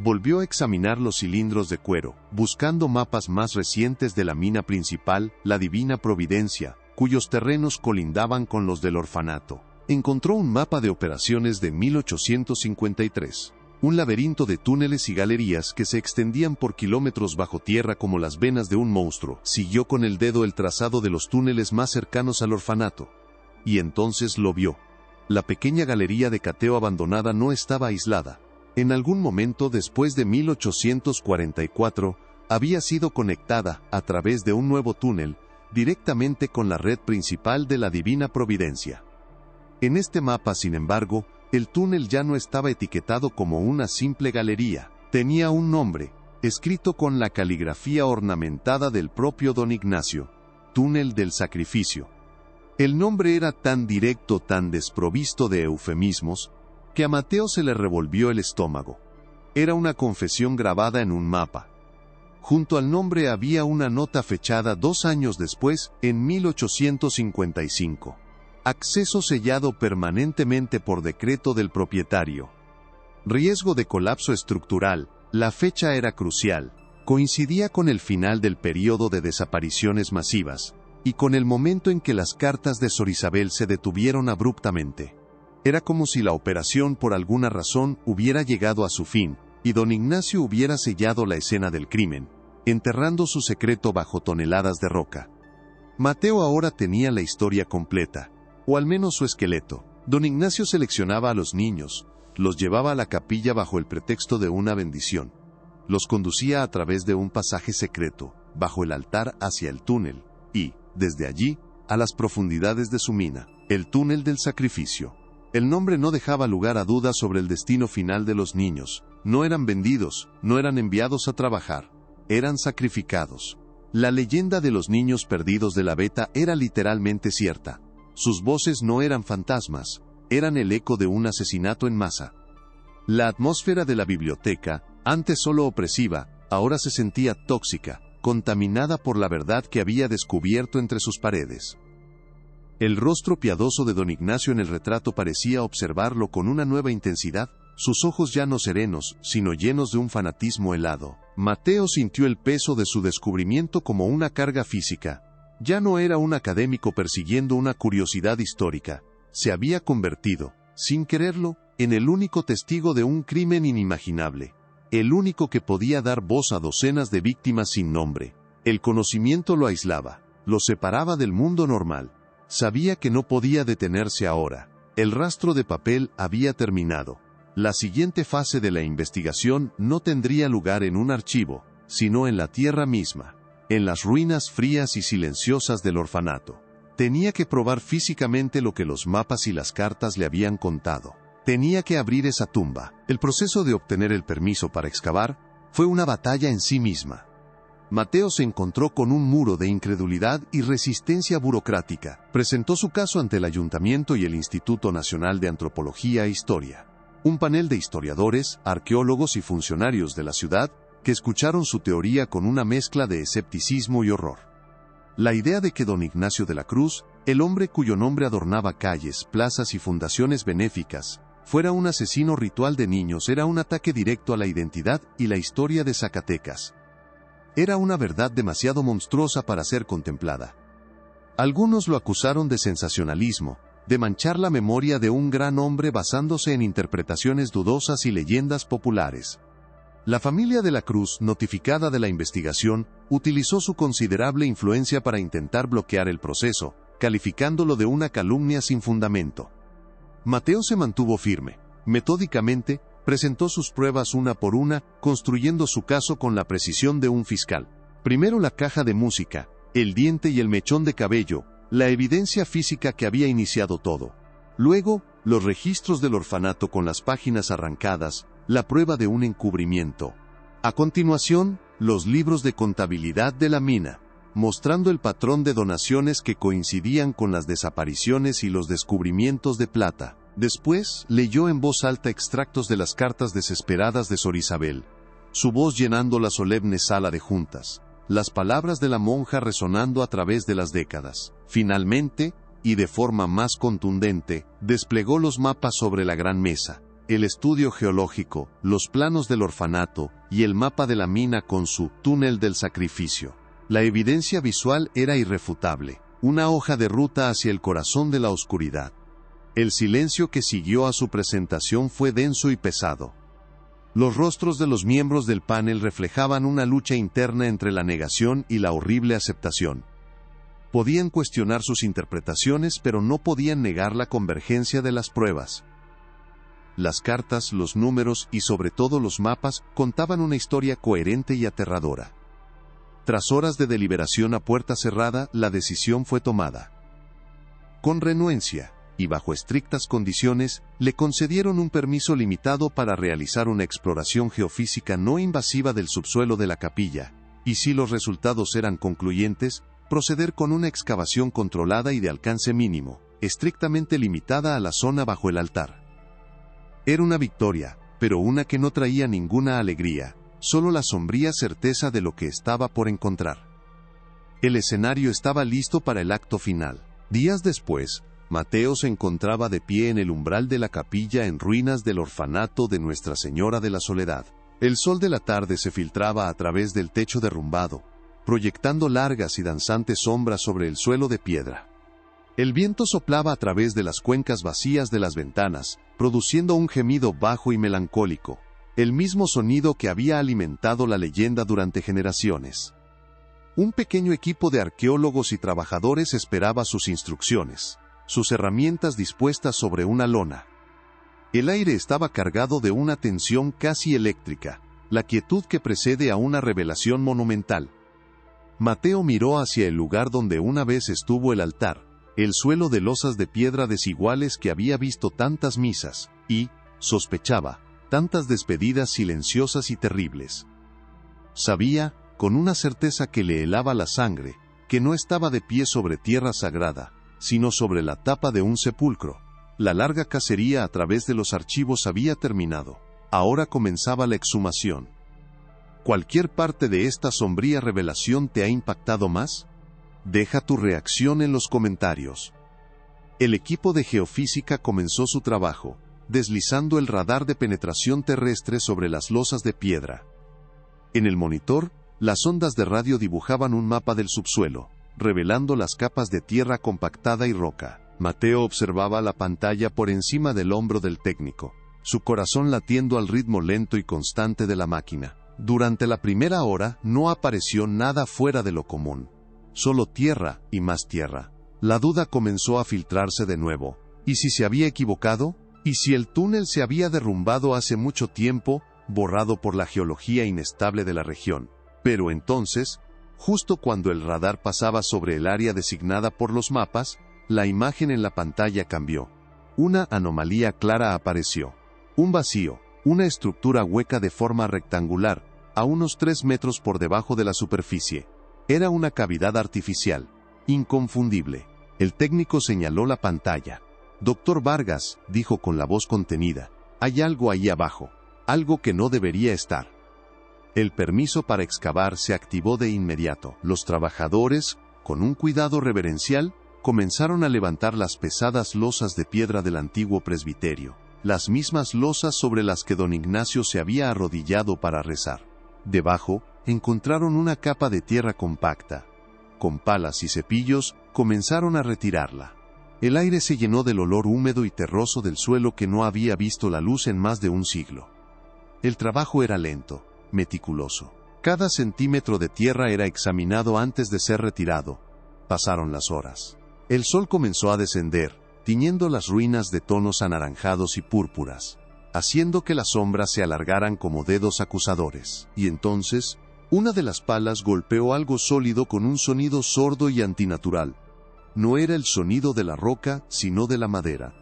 Volvió a examinar los cilindros de cuero, buscando mapas más recientes de la mina principal, la Divina Providencia, cuyos terrenos colindaban con los del orfanato. Encontró un mapa de operaciones de 1853, un laberinto de túneles y galerías que se extendían por kilómetros bajo tierra como las venas de un monstruo. Siguió con el dedo el trazado de los túneles más cercanos al orfanato. Y entonces lo vio. La pequeña galería de cateo abandonada no estaba aislada. En algún momento después de 1844, había sido conectada, a través de un nuevo túnel, directamente con la red principal de la Divina Providencia. En este mapa, sin embargo, el túnel ya no estaba etiquetado como una simple galería. Tenía un nombre, escrito con la caligrafía ornamentada del propio don Ignacio: Túnel del Sacrificio. El nombre era tan directo, tan desprovisto de eufemismos, que a Mateo se le revolvió el estómago. Era una confesión grabada en un mapa. Junto al nombre había una nota fechada 2 años después, en 1855. Acceso sellado permanentemente por decreto del propietario. Riesgo de colapso estructural. La fecha era crucial. Coincidía con el final del período de desapariciones masivas, y con el momento en que las cartas de Sor Isabel se detuvieron abruptamente. Era como si la operación por alguna razón hubiera llegado a su fin, y don Ignacio hubiera sellado la escena del crimen, enterrando su secreto bajo toneladas de roca. Mateo ahora tenía la historia completa, o al menos su esqueleto. Don Ignacio seleccionaba a los niños, los llevaba a la capilla bajo el pretexto de una bendición. Los conducía a través de un pasaje secreto, bajo el altar hacia el túnel, y, desde allí, a las profundidades de su mina, el túnel del sacrificio. El nombre no dejaba lugar a dudas sobre el destino final de los niños. No eran vendidos, no eran enviados a trabajar, eran sacrificados. La leyenda de los niños perdidos de la Beta era literalmente cierta. Sus voces no eran fantasmas, eran el eco de un asesinato en masa. La atmósfera de la biblioteca, antes solo opresiva, ahora se sentía tóxica, contaminada por la verdad que había descubierto entre sus paredes. El rostro piadoso de don Ignacio en el retrato parecía observarlo con una nueva intensidad, sus ojos ya no serenos, sino llenos de un fanatismo helado. Mateo sintió el peso de su descubrimiento como una carga física. Ya no era un académico persiguiendo una curiosidad histórica. Se había convertido, sin quererlo, en el único testigo de un crimen inimaginable. El único que podía dar voz a docenas de víctimas sin nombre. El conocimiento lo aislaba, lo separaba del mundo normal. Sabía que no podía detenerse ahora. El rastro de papel había terminado. La siguiente fase de la investigación no tendría lugar en un archivo, sino en la tierra misma, en las ruinas frías y silenciosas del orfanato. Tenía que probar físicamente lo que los mapas y las cartas le habían contado. Tenía que abrir esa tumba. El proceso de obtener el permiso para excavar fue una batalla en sí misma. Mateo se encontró con un muro de incredulidad y resistencia burocrática. Presentó su caso ante el Ayuntamiento y el Instituto Nacional de Antropología e Historia. Un panel de historiadores, arqueólogos y funcionarios de la ciudad que escucharon su teoría con una mezcla de escepticismo y horror. La idea de que don Ignacio de la Cruz, el hombre cuyo nombre adornaba calles, plazas y fundaciones benéficas, fuera un asesino ritual de niños era un ataque directo a la identidad y la historia de Zacatecas. Era una verdad demasiado monstruosa para ser contemplada. Algunos lo acusaron de sensacionalismo, de manchar la memoria de un gran hombre basándose en interpretaciones dudosas y leyendas populares. La familia de la Cruz, notificada de la investigación, utilizó su considerable influencia para intentar bloquear el proceso, calificándolo de una calumnia sin fundamento. Mateo se mantuvo firme. Metódicamente, presentó sus pruebas una por una, construyendo su caso con la precisión de un fiscal. Primero la caja de música, el diente y el mechón de cabello, la evidencia física que había iniciado todo. Luego, los registros del orfanato con las páginas arrancadas, la prueba de un encubrimiento. A continuación, los libros de contabilidad de la mina, mostrando el patrón de donaciones que coincidían con las desapariciones y los descubrimientos de plata. Después, leyó en voz alta extractos de las cartas desesperadas de Sor Isabel, su voz llenando la solemne sala de juntas, las palabras de la monja resonando a través de las décadas. Finalmente, y de forma más contundente, desplegó los mapas sobre la gran mesa, el estudio geológico, los planos del orfanato y el mapa de la mina con su túnel del sacrificio. La evidencia visual era irrefutable, una hoja de ruta hacia el corazón de la oscuridad. El silencio que siguió a su presentación fue denso y pesado. Los rostros de los miembros del panel reflejaban una lucha interna entre la negación y la horrible aceptación. Podían cuestionar sus interpretaciones, pero no podían negar la convergencia de las pruebas. Las cartas, los números y sobre todo los mapas contaban una historia coherente y aterradora. Tras horas de deliberación a puerta cerrada, la decisión fue tomada. Con renuencia, y bajo estrictas condiciones, le concedieron un permiso limitado para realizar una exploración geofísica no invasiva del subsuelo de la capilla, y si los resultados eran concluyentes, proceder con una excavación controlada y de alcance mínimo, estrictamente limitada a la zona bajo el altar. Era una victoria, pero una que no traía ninguna alegría, solo la sombría certeza de lo que estaba por encontrar. El escenario estaba listo para el acto final. Días después, Mateo se encontraba de pie en el umbral de la capilla en ruinas del orfanato de Nuestra Señora de la Soledad. El sol de la tarde se filtraba a través del techo derrumbado, proyectando largas y danzantes sombras sobre el suelo de piedra. El viento soplaba a través de las cuencas vacías de las ventanas, produciendo un gemido bajo y melancólico, el mismo sonido que había alimentado la leyenda durante generaciones. Un pequeño equipo de arqueólogos y trabajadores esperaba sus instrucciones, sus herramientas dispuestas sobre una lona. El aire estaba cargado de una tensión casi eléctrica, la quietud que precede a una revelación monumental. Mateo miró hacia el lugar donde una vez estuvo el altar, el suelo de losas de piedra desiguales que había visto tantas misas, y, sospechaba, tantas despedidas silenciosas y terribles. Sabía, con una certeza que le helaba la sangre, que no estaba de pie sobre tierra sagrada, sino sobre la tapa de un sepulcro. La larga cacería a través de los archivos había terminado. Ahora comenzaba la exhumación. ¿Cualquier parte de esta sombría revelación te ha impactado más? Deja tu reacción en los comentarios. El equipo de geofísica comenzó su trabajo, deslizando el radar de penetración terrestre sobre las losas de piedra. En el monitor, las ondas de radio dibujaban un mapa del subsuelo, revelando las capas de tierra compactada y roca. Mateo observaba la pantalla por encima del hombro del técnico, su corazón latiendo al ritmo lento y constante de la máquina. Durante la primera hora no apareció nada fuera de lo común. Solo tierra y más tierra. La duda comenzó a filtrarse de nuevo. ¿Y si se había equivocado? ¿Y si el túnel se había derrumbado hace mucho tiempo, borrado por la geología inestable de la región? Pero entonces, justo cuando el radar pasaba sobre el área designada por los mapas, la imagen en la pantalla cambió. Una anomalía clara apareció. Un vacío, una estructura hueca de forma rectangular, a unos 3 metros por debajo de la superficie. Era una cavidad artificial, inconfundible. El técnico señaló la pantalla. «Doctor Vargas», dijo con la voz contenida, «hay algo ahí abajo, algo que no debería estar». El permiso para excavar se activó de inmediato. Los trabajadores, con un cuidado reverencial, comenzaron a levantar las pesadas losas de piedra del antiguo presbiterio, las mismas losas sobre las que don Ignacio se había arrodillado para rezar. Debajo, encontraron una capa de tierra compacta. Con palas y cepillos, comenzaron a retirarla. El aire se llenó del olor húmedo y terroso del suelo que no había visto la luz en más de un siglo. El trabajo era lento, meticuloso. Cada centímetro de tierra era examinado antes de ser retirado. Pasaron las horas. El sol comenzó a descender, tiñendo las ruinas de tonos anaranjados y púrpuras, haciendo que las sombras se alargaran como dedos acusadores. Y entonces, una de las palas golpeó algo sólido con un sonido sordo y antinatural. No era el sonido de la roca, sino de la madera.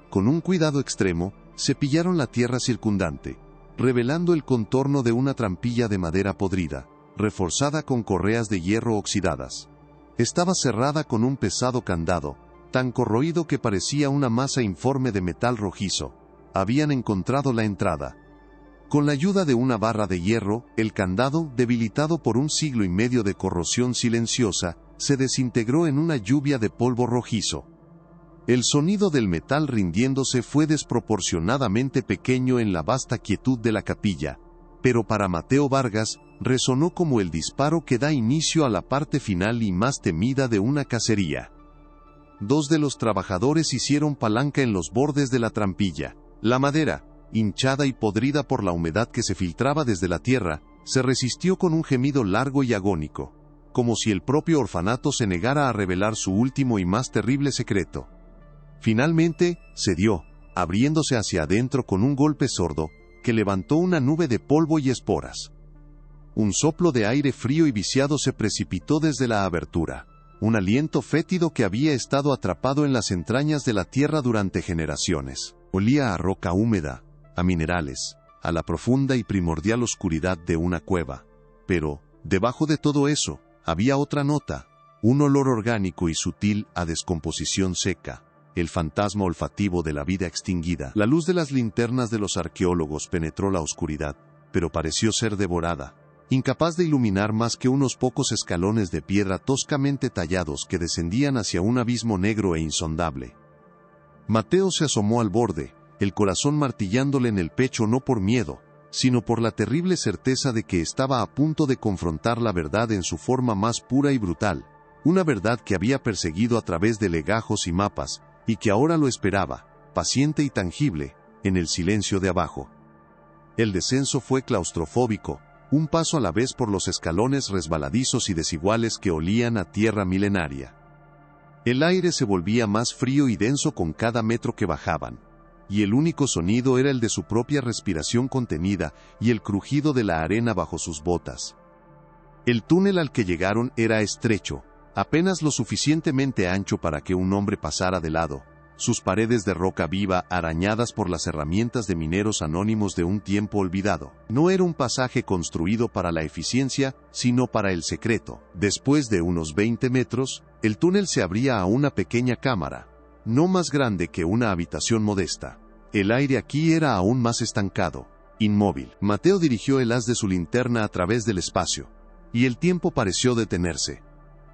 Con un cuidado extremo, cepillaron la tierra circundante, revelando el contorno de una trampilla de madera podrida, reforzada con correas de hierro oxidadas. Estaba cerrada con un pesado candado, tan corroído que parecía una masa informe de metal rojizo. Habían encontrado la entrada. Con la ayuda de una barra de hierro, el candado, debilitado por un siglo y medio de corrosión silenciosa, se desintegró en una lluvia de polvo rojizo. El sonido del metal rindiéndose fue desproporcionadamente pequeño en la vasta quietud de la capilla, pero para Mateo Vargas, resonó como el disparo que da inicio a la parte final y más temida de una cacería. 2 de los trabajadores hicieron palanca en los bordes de la trampilla. La madera, hinchada y podrida por la humedad que se filtraba desde la tierra, se resistió con un gemido largo y agónico, como si el propio orfanato se negara a revelar su último y más terrible secreto. Finalmente, cedió, abriéndose hacia adentro con un golpe sordo, que levantó una nube de polvo y esporas. Un soplo de aire frío y viciado se precipitó desde la abertura, un aliento fétido que había estado atrapado en las entrañas de la tierra durante generaciones. Olía a roca húmeda, a minerales, a la profunda y primordial oscuridad de una cueva. Pero, debajo de todo eso, había otra nota, un olor orgánico y sutil a descomposición seca, el fantasma olfativo de la vida extinguida. La luz de las linternas de los arqueólogos penetró la oscuridad, pero pareció ser devorada, incapaz de iluminar más que unos pocos escalones de piedra toscamente tallados que descendían hacia un abismo negro e insondable. Mateo se asomó al borde, el corazón martillándole en el pecho no por miedo, sino por la terrible certeza de que estaba a punto de confrontar la verdad en su forma más pura y brutal, una verdad que había perseguido a través de legajos y mapas, y que ahora lo esperaba, paciente y tangible, en el silencio de abajo. El descenso fue claustrofóbico, un paso a la vez por los escalones resbaladizos y desiguales que olían a tierra milenaria. El aire se volvía más frío y denso con cada metro que bajaban, y el único sonido era el de su propia respiración contenida y el crujido de la arena bajo sus botas. El túnel al que llegaron era estrecho, apenas lo suficientemente ancho para que un hombre pasara de lado, sus paredes de roca viva arañadas por las herramientas de mineros anónimos de un tiempo olvidado. No era un pasaje construido para la eficiencia, sino para el secreto. Después de unos 20 metros, el túnel se abría a una pequeña cámara, no más grande que una habitación modesta. El aire aquí era aún más estancado, inmóvil. Mateo dirigió el haz de su linterna a través del espacio, y el tiempo pareció detenerse.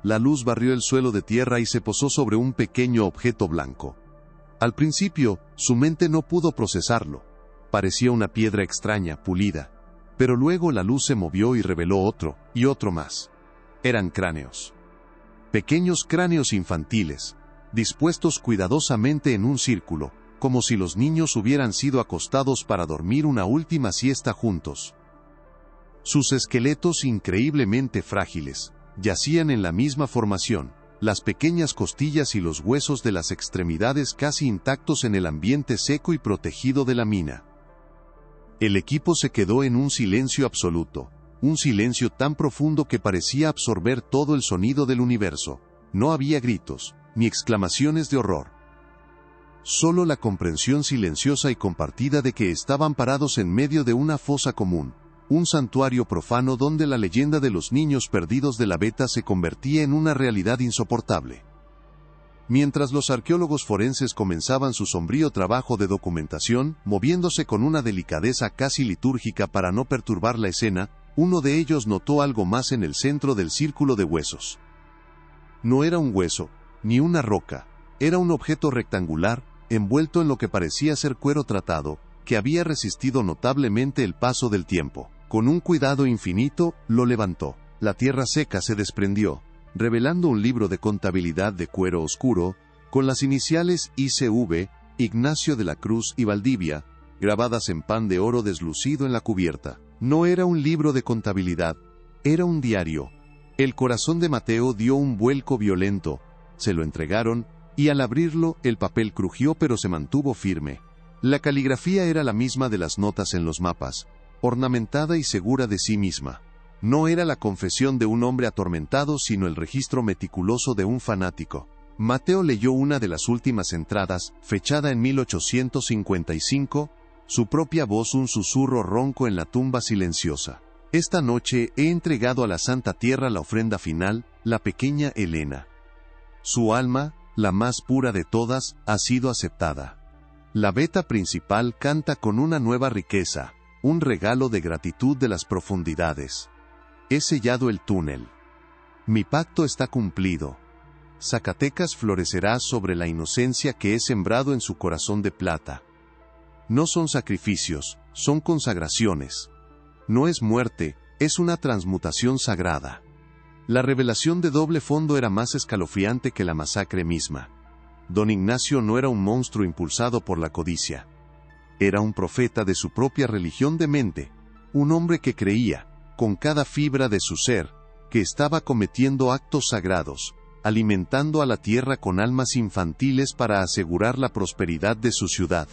La luz barrió el suelo de tierra y se posó sobre un pequeño objeto blanco. Al principio, su mente no pudo procesarlo. Parecía una piedra extraña, pulida. Pero luego la luz se movió y reveló otro, y otro más. Eran cráneos. Pequeños cráneos infantiles, dispuestos cuidadosamente en un círculo, como si los niños hubieran sido acostados para dormir una última siesta juntos. Sus esqueletos increíblemente frágiles, yacían en la misma formación, las pequeñas costillas y los huesos de las extremidades casi intactos en el ambiente seco y protegido de la mina. El equipo se quedó en un silencio absoluto, un silencio tan profundo que parecía absorber todo el sonido del universo. No había gritos, ni exclamaciones de horror. Solo la comprensión silenciosa y compartida de que estaban parados en medio de una fosa común, un santuario profano donde la leyenda de los niños perdidos de la beta se convertía en una realidad insoportable. Mientras los arqueólogos forenses comenzaban su sombrío trabajo de documentación, moviéndose con una delicadeza casi litúrgica para no perturbar la escena, uno de ellos notó algo más en el centro del círculo de huesos. No era un hueso, ni una roca, era un objeto rectangular, envuelto en lo que parecía ser cuero tratado, que había resistido notablemente el paso del tiempo. Con un cuidado infinito, lo levantó. La tierra seca se desprendió, revelando un libro de contabilidad de cuero oscuro, con las iniciales ICV, Ignacio de la Cruz y Valdivia, grabadas en pan de oro deslucido en la cubierta. No era un libro de contabilidad, era un diario. El corazón de Mateo dio un vuelco violento, se lo entregaron, y al abrirlo, el papel crujió pero se mantuvo firme. La caligrafía era la misma de las notas en los mapas, ornamentada y segura de sí misma. No era la confesión de un hombre atormentado, sino el registro meticuloso de un fanático. Mateo leyó una de las últimas entradas, fechada en 1855, su propia voz un susurro ronco en la tumba silenciosa. Esta noche he entregado a la Santa Tierra la ofrenda final, la pequeña Elena. Su alma, la más pura de todas, ha sido aceptada. La beta principal canta con una nueva riqueza, un regalo de gratitud de las profundidades. He sellado el túnel. Mi pacto está cumplido. Zacatecas florecerá sobre la inocencia que he sembrado en su corazón de plata. No son sacrificios, son consagraciones. No es muerte, es una transmutación sagrada. La revelación de doble fondo era más escalofriante que la masacre misma. Don Ignacio no era un monstruo impulsado por la codicia. Era un profeta de su propia religión de mente, un hombre que creía, con cada fibra de su ser, que estaba cometiendo actos sagrados, alimentando a la tierra con almas infantiles para asegurar la prosperidad de su ciudad.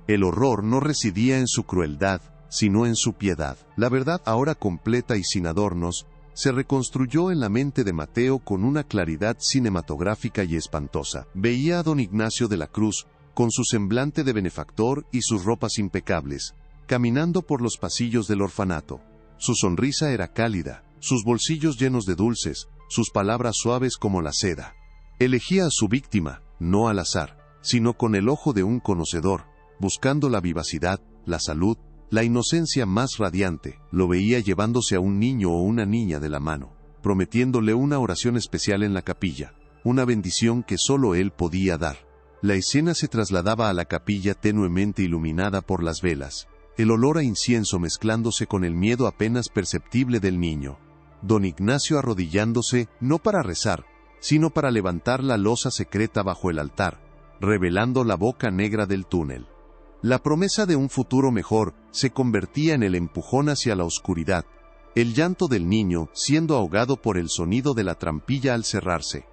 El horror no residía en su crueldad, sino en su piedad. La verdad, ahora completa y sin adornos, se reconstruyó en la mente de Mateo con una claridad cinematográfica y espantosa. Veía a don Ignacio de la Cruz, con su semblante de benefactor y sus ropas impecables, caminando por los pasillos del orfanato. Su sonrisa era cálida, sus bolsillos llenos de dulces, sus palabras suaves como la seda. Elegía a su víctima, no al azar, sino con el ojo de un conocedor, buscando la vivacidad, la salud, la inocencia más radiante. Lo veía llevándose a un niño o una niña de la mano, prometiéndole una oración especial en la capilla, una bendición que solo él podía dar. La escena se trasladaba a la capilla tenuemente iluminada por las velas, el olor a incienso mezclándose con el miedo apenas perceptible del niño. Don Ignacio arrodillándose, no para rezar, sino para levantar la losa secreta bajo el altar, revelando la boca negra del túnel. La promesa de un futuro mejor se convertía en el empujón hacia la oscuridad, el llanto del niño siendo ahogado por el sonido de la trampilla al cerrarse.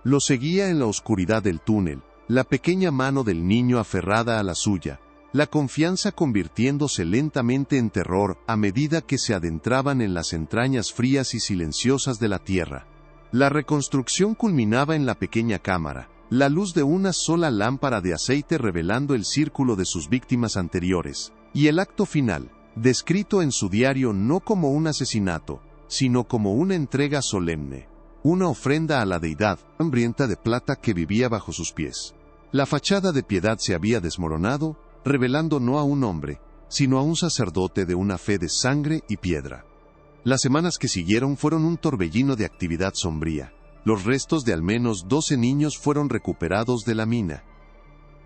Lo seguía en la oscuridad del túnel, la pequeña mano del niño aferrada a la suya, la confianza convirtiéndose lentamente en terror a medida que se adentraban en las entrañas frías y silenciosas de la tierra. La reconstrucción culminaba en la pequeña cámara, la luz de una sola lámpara de aceite revelando el círculo de sus víctimas anteriores, y el acto final, descrito en su diario no como un asesinato, sino como una entrega solemne, una ofrenda a la deidad hambrienta de plata que vivía bajo sus pies. La fachada de piedad se había desmoronado, revelando no a un hombre, sino a un sacerdote de una fe de sangre y piedra. Las semanas que siguieron fueron un torbellino de actividad sombría. Los restos de al menos 12 niños fueron recuperados de la mina.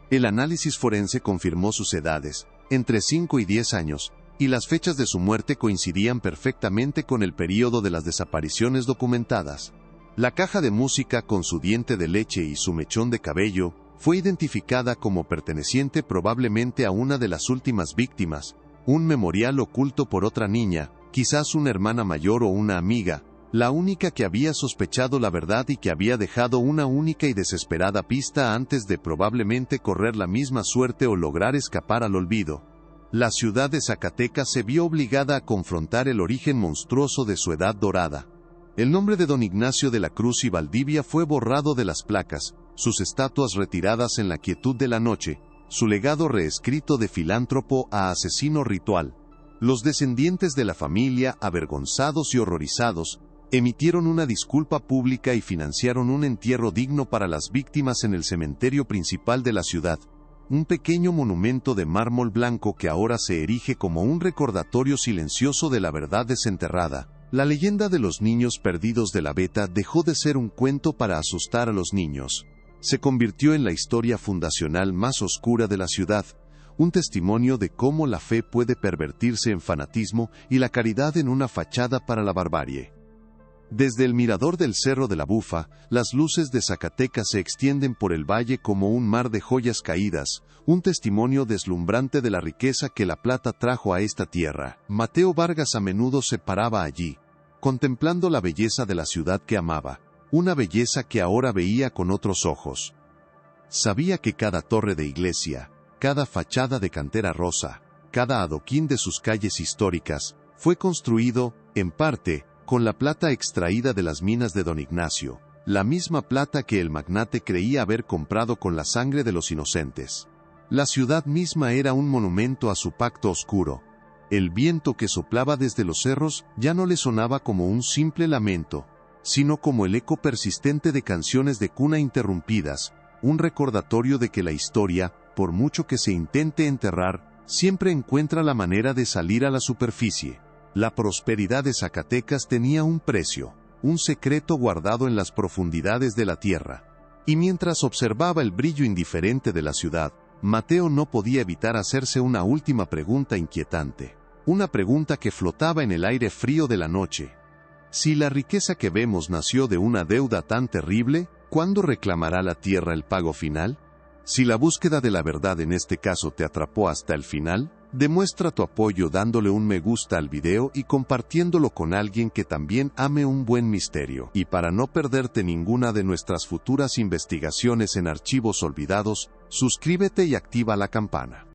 El análisis forense confirmó sus edades, entre 5 y 10 años, y las fechas de su muerte coincidían perfectamente con el período de las desapariciones documentadas. La caja de música con su diente de leche y su mechón de cabello fue identificada como perteneciente probablemente a una de las últimas víctimas, un memorial oculto por otra niña, quizás una hermana mayor o una amiga, la única que había sospechado la verdad y que había dejado una única y desesperada pista antes de probablemente correr la misma suerte o lograr escapar al olvido. La ciudad de Zacatecas se vio obligada a confrontar el origen monstruoso de su edad dorada. El nombre de don Ignacio de la Cruz y Valdivia fue borrado de las placas, sus estatuas retiradas en la quietud de la noche, su legado reescrito de filántropo a asesino ritual. Los descendientes de la familia, avergonzados y horrorizados, emitieron una disculpa pública y financiaron un entierro digno para las víctimas en el cementerio principal de la ciudad, un pequeño monumento de mármol blanco que ahora se erige como un recordatorio silencioso de la verdad desenterrada. La leyenda de los niños perdidos de la Beta dejó de ser un cuento para asustar a los niños. Se convirtió en la historia fundacional más oscura de la ciudad, un testimonio de cómo la fe puede pervertirse en fanatismo y la caridad en una fachada para la barbarie. Desde el mirador del Cerro de la Bufa, las luces de Zacatecas se extienden por el valle como un mar de joyas caídas, un testimonio deslumbrante de la riqueza que la plata trajo a esta tierra. Mateo Vargas a menudo se paraba allí, contemplando la belleza de la ciudad que amaba, una belleza que ahora veía con otros ojos. Sabía que cada torre de iglesia, cada fachada de cantera rosa, cada adoquín de sus calles históricas, fue construido, en parte, con la plata extraída de las minas de don Ignacio, la misma plata que el magnate creía haber comprado con la sangre de los inocentes. La ciudad misma era un monumento a su pacto oscuro. El viento que soplaba desde los cerros ya no le sonaba como un simple lamento, sino como el eco persistente de canciones de cuna interrumpidas, un recordatorio de que la historia, por mucho que se intente enterrar, siempre encuentra la manera de salir a la superficie. La prosperidad de Zacatecas tenía un precio, un secreto guardado en las profundidades de la tierra. Y mientras observaba el brillo indiferente de la ciudad, Mateo no podía evitar hacerse una última pregunta inquietante. Una pregunta que flotaba en el aire frío de la noche. Si la riqueza que vemos nació de una deuda tan terrible, ¿cuándo reclamará la tierra el pago final? Si la búsqueda de la verdad en este caso te atrapó hasta el final, demuestra tu apoyo dándole un me gusta al video y compartiéndolo con alguien que también ame un buen misterio. Y para no perderte ninguna de nuestras futuras investigaciones en Archivos Olvidados, suscríbete y activa la campana.